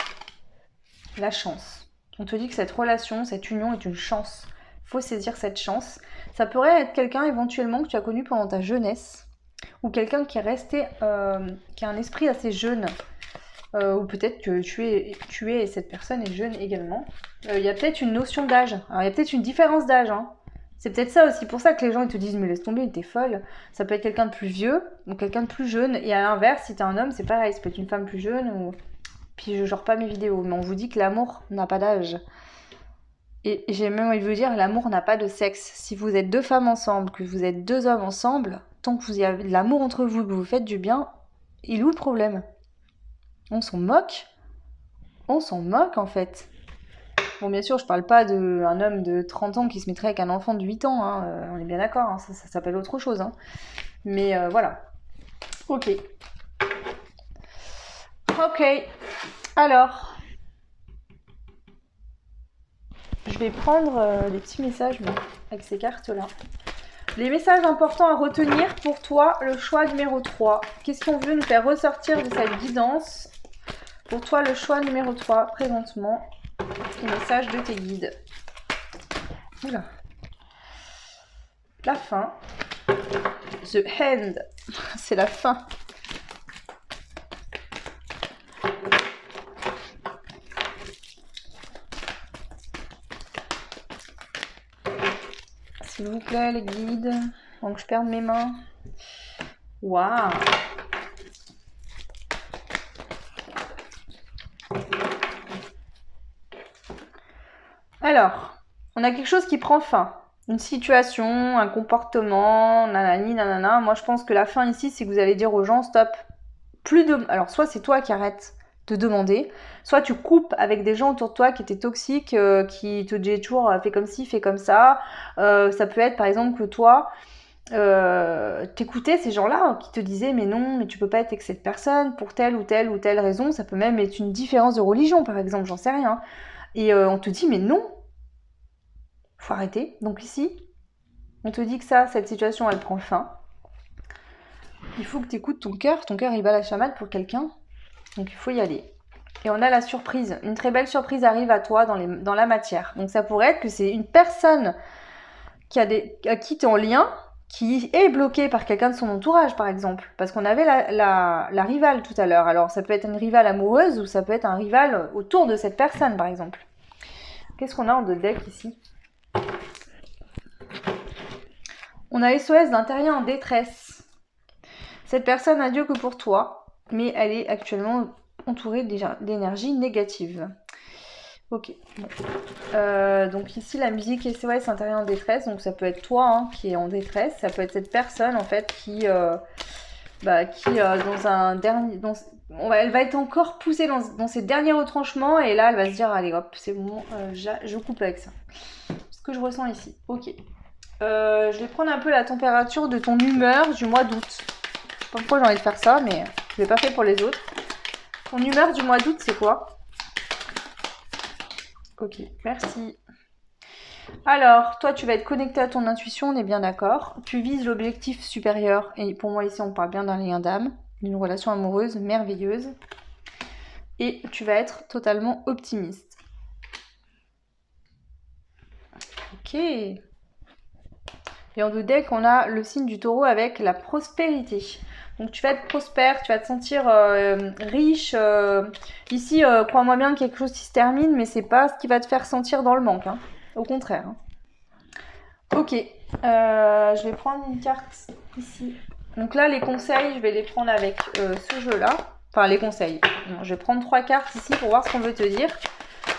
La chance. On te dit que cette relation, cette union est une chance. Il faut saisir cette chance. Ça pourrait être quelqu'un éventuellement que tu as connu pendant ta jeunesse. Ou quelqu'un qui est resté, qui a un esprit assez jeune. Ou peut-être que tu es et cette personne est jeune également. Il y a peut-être une notion d'âge. Alors il y a peut-être une différence d'âge, hein. C'est peut-être ça aussi, pour ça que les gens ils te disent mais laisse tomber, t'es folle. Ça peut être quelqu'un de plus vieux ou quelqu'un de plus jeune. Et à l'inverse, si t'es un homme, c'est pareil, ça peut être une femme plus jeune ou... Puis je genre pas mes vidéos, mais on vous dit que l'amour n'a pas d'âge. Et j'ai même envie de vous dire, l'amour n'a pas de sexe. Si vous êtes deux femmes ensemble, que vous êtes deux hommes ensemble, tant que vous avez de l'amour entre vous, que vous faites du bien, il est où le problème? On s'en moque. On s'en moque en fait. Bon, bien sûr, je parle pas d'un homme de 30 ans qui se mettrait avec un enfant de 8 ans, hein, on est bien d'accord, hein, ça s'appelle autre chose. Hein. Mais voilà. Ok. Ok. Alors, je vais prendre les petits messages avec ces cartes-là. Les messages importants à retenir pour toi, le choix numéro 3. Qu'est-ce qu'on veut nous faire ressortir de cette guidance? Pour toi, le choix numéro 3, présentement. Les messages de tes guides. Oula. La fin. The end. C'est la fin. s'il vous plaît, les guides. Donc je perde mes mains. Waouh! Alors, on a quelque chose qui prend fin. Une situation, un comportement, nanani, nanana. Moi, je pense que la fin ici, c'est que vous allez dire aux gens, stop. Plus de... Alors, soit c'est toi qui arrêtes de demander, soit tu coupes avec des gens autour de toi qui étaient toxiques, qui te disaient toujours fais comme ci, fais comme ça. Ça peut être par exemple que toi, t'écoutais ces gens-là qui te disaient mais non, mais tu peux pas être avec cette personne pour telle ou telle ou telle raison. Ça peut même être une différence de religion par exemple, j'en sais rien. Et on te dit mais non, faut arrêter. Donc ici, on te dit que cette situation elle prend fin. Il faut que tu écoutes ton cœur il bat la chamade pour quelqu'un. Donc il faut y aller. Et on a la surprise. Une très belle surprise arrive à toi dans la matière. Donc ça pourrait être que c'est une personne à qui tu es en lien, qui est bloquée par quelqu'un de son entourage, par exemple. Parce qu'on avait la rivale tout à l'heure. Alors ça peut être une rivale amoureuse ou ça peut être un rival autour de cette personne, par exemple. Qu'est-ce qu'on a en deux decks ici? On a SOS d'un terrien en détresse. Cette personne n'a Dieu que pour toi, mais elle est actuellement entourée d'énergie négative. Ok. Bon. Donc ici la musique SOS intérieur en détresse, donc ça peut être toi qui est en détresse, ça peut être cette personne en fait qui dans un dernier, elle va être encore poussée dans ses derniers retranchements et là elle va se dire allez hop c'est bon, je coupe avec ça. Ce que je ressens ici. Ok. Je vais prendre un peu la température de ton humeur du mois d'août. Je sais pas pourquoi j'ai envie de faire ça, mais je l'ai pas fait pour les autres. Ton humeur du mois d'août, c'est quoi? Ok, merci. Alors, toi, tu vas être connecté à ton intuition, on est bien d'accord. Tu vises l'objectif supérieur. Et pour moi, ici, on parle bien d'un lien d'âme, d'une relation amoureuse merveilleuse. Et tu vas être totalement optimiste. Ok. Et en deux decks, on a le signe du taureau avec la prospérité. Donc tu vas être prospère, tu vas te sentir riche. Ici, crois-moi bien, quelque chose qui se termine, mais c'est pas ce qui va te faire sentir dans le manque. Hein. Au contraire. Hein. Ok, je vais prendre une carte ici. Donc là, les conseils, je vais les prendre avec ce jeu-là. Enfin, les conseils. Non, je vais prendre 3 cartes ici pour voir ce qu'on veut te dire.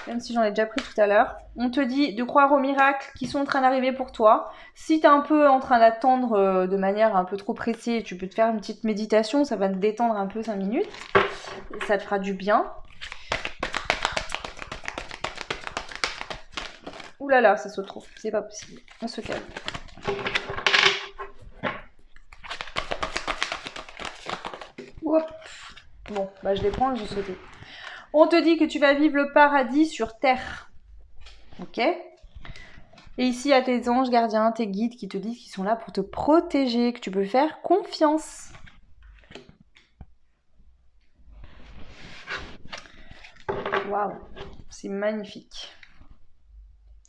Même si j'en ai déjà pris tout à l'heure. On te dit de croire aux miracles qui sont en train d'arriver pour toi. Si tu es un peu en train d'attendre de manière un peu trop pressée, tu peux te faire une petite méditation, ça va te détendre un peu 5 minutes. Ça te fera du bien. Ouh là là, ça saute trop, c'est pas possible. On se calme. Hop. Bon, bah je les prends et je vais sauter. On te dit que tu vas vivre le paradis sur terre. Ok? Et ici, il y a tes anges gardiens, tes guides qui te disent qu'ils sont là pour te protéger, que tu peux faire confiance. Waouh, c'est magnifique.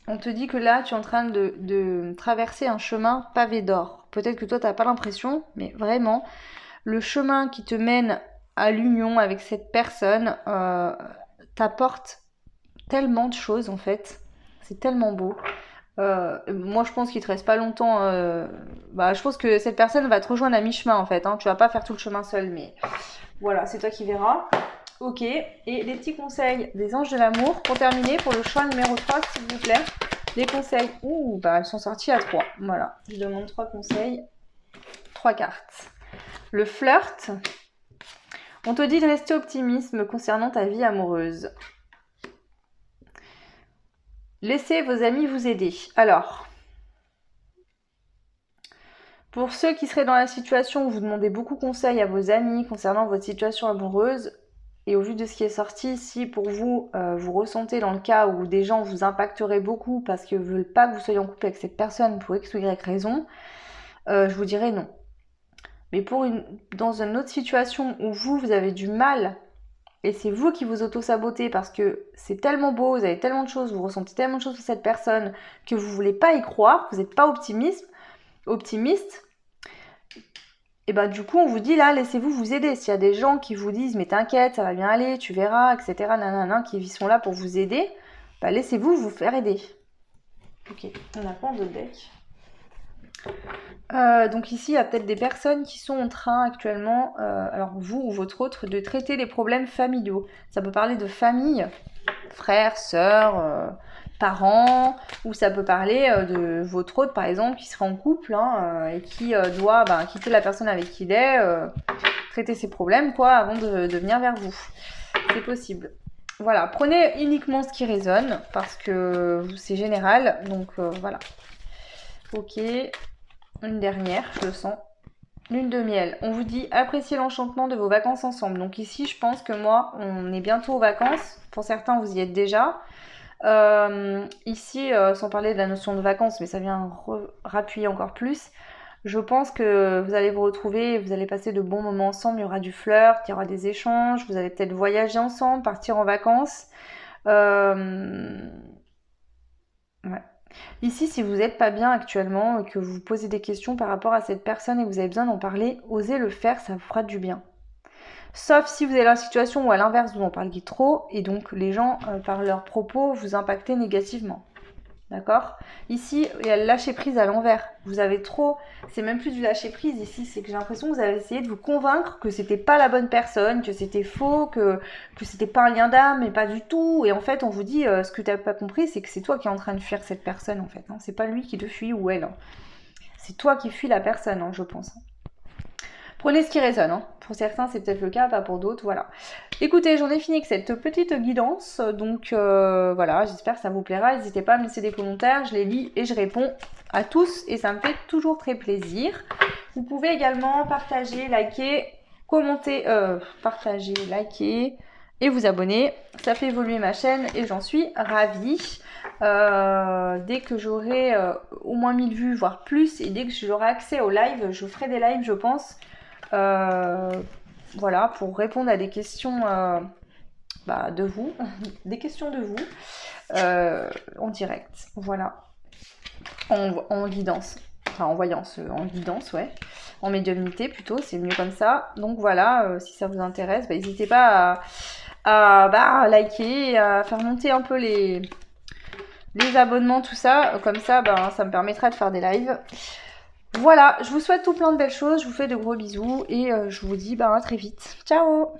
On te dit que là, tu es en train de traverser un chemin pavé d'or. Peut-être que toi, tu n'as pas l'impression, mais vraiment, le chemin qui te mène à l'union avec cette personne t'apporte tellement de choses, en fait. C'est tellement beau. Moi, je pense qu'il te reste pas longtemps. Je pense que cette personne va te rejoindre à mi-chemin, en fait. Hein. Tu vas pas faire tout le chemin seul, mais voilà, c'est toi qui verras. Ok, et les petits conseils des anges de l'amour pour terminer pour le choix numéro 3 s'il vous plaît. Les conseils, elles sont sorties à 3. Voilà, je demande 3 conseils, 3 cartes. Le flirt, on te dit de rester optimiste concernant ta vie amoureuse. Laissez vos amis vous aider. Alors, pour ceux qui seraient dans la situation où vous demandez beaucoup de conseils à vos amis concernant votre situation amoureuse, et au vu de ce qui est sorti, si pour vous, vous ressentez dans le cas où des gens vous impacteraient beaucoup parce qu'ils ne veulent pas que vous soyez en couple avec cette personne pour X ou Y raison, je vous dirais non. Mais dans une autre situation où vous avez du mal, et c'est vous qui vous auto-sabotez parce que c'est tellement beau, vous avez tellement de choses, vous ressentez tellement de choses pour cette personne que vous ne voulez pas y croire, vous n'êtes pas optimiste, et bah du coup on vous dit là laissez-vous vous aider. S'il y a des gens qui vous disent mais t'inquiète ça va bien aller, tu verras, etc. Nanana, qui sont là pour vous aider, bah laissez-vous vous faire aider. Ok, on a pas de deck. Donc ici, il y a peut-être des personnes qui sont en train actuellement, alors vous ou votre autre, de traiter des problèmes familiaux. Ça peut parler de famille, frères, sœurs, parents, ou ça peut parler de votre autre, par exemple, qui sera en couple hein, et qui doit quitter la personne avec qui il est, traiter ses problèmes, quoi, avant de venir vers vous. C'est possible. Voilà, prenez uniquement ce qui résonne, parce que c'est général, donc voilà. Ok. Une dernière, je le sens. Lune de miel. On vous dit appréciez l'enchantement de vos vacances ensemble. Donc ici, je pense que moi, on est bientôt aux vacances. Pour certains, vous y êtes déjà. Ici, sans parler de la notion de vacances, mais ça vient rappuyer encore plus. Je pense que vous allez vous retrouver, vous allez passer de bons moments ensemble. Il y aura du flirt, il y aura des échanges. Vous allez peut-être voyager ensemble, partir en vacances. Ouais. Ici, si vous n'êtes pas bien actuellement et que vous vous posez des questions par rapport à cette personne et que vous avez besoin d'en parler, osez le faire, ça vous fera du bien. Sauf si vous êtes dans la situation où à l'inverse vous en parlez trop et donc les gens par leurs propos vous impactez négativement. D'accord? Ici, il y a le lâcher prise à l'envers. Vous avez trop, c'est même plus du lâcher prise ici, c'est que j'ai l'impression que vous avez essayé de vous convaincre que c'était pas la bonne personne, que c'était faux, que c'était pas un lien d'âme, mais pas du tout. Et en fait, on vous dit, ce que tu n'as pas compris, c'est que c'est toi qui es en train de fuir cette personne en fait. Hein. C'est pas lui qui te fuit ou elle. Hein. C'est toi qui fuis la personne, hein, je pense. Prenez ce qui résonne. Hein. Pour certains, c'est peut-être le cas, pas pour d'autres. Voilà. Écoutez, j'en ai fini avec cette petite guidance. Donc voilà, j'espère que ça vous plaira. N'hésitez pas à me laisser des commentaires. Je les lis et je réponds à tous. Et ça me fait toujours très plaisir. Vous pouvez également partager, liker, commenter, partager, liker et vous abonner. Ça fait évoluer ma chaîne et j'en suis ravie. Dès que j'aurai au moins 1000 vues, voire plus, et dès que j'aurai accès aux lives, je ferai des lives, je pense. Voilà, pour répondre à des questions de vous, des questions de vous, en direct, voilà, en guidance, enfin en voyance, en guidance, ouais, en médiumnité plutôt, c'est mieux comme ça. Donc voilà, si ça vous intéresse, n'hésitez pas à liker, à faire monter un peu les abonnements, tout ça, comme ça, ça me permettra de faire des lives. Voilà, je vous souhaite tout plein de belles choses, je vous fais de gros bisous et je vous dis à très vite. Ciao!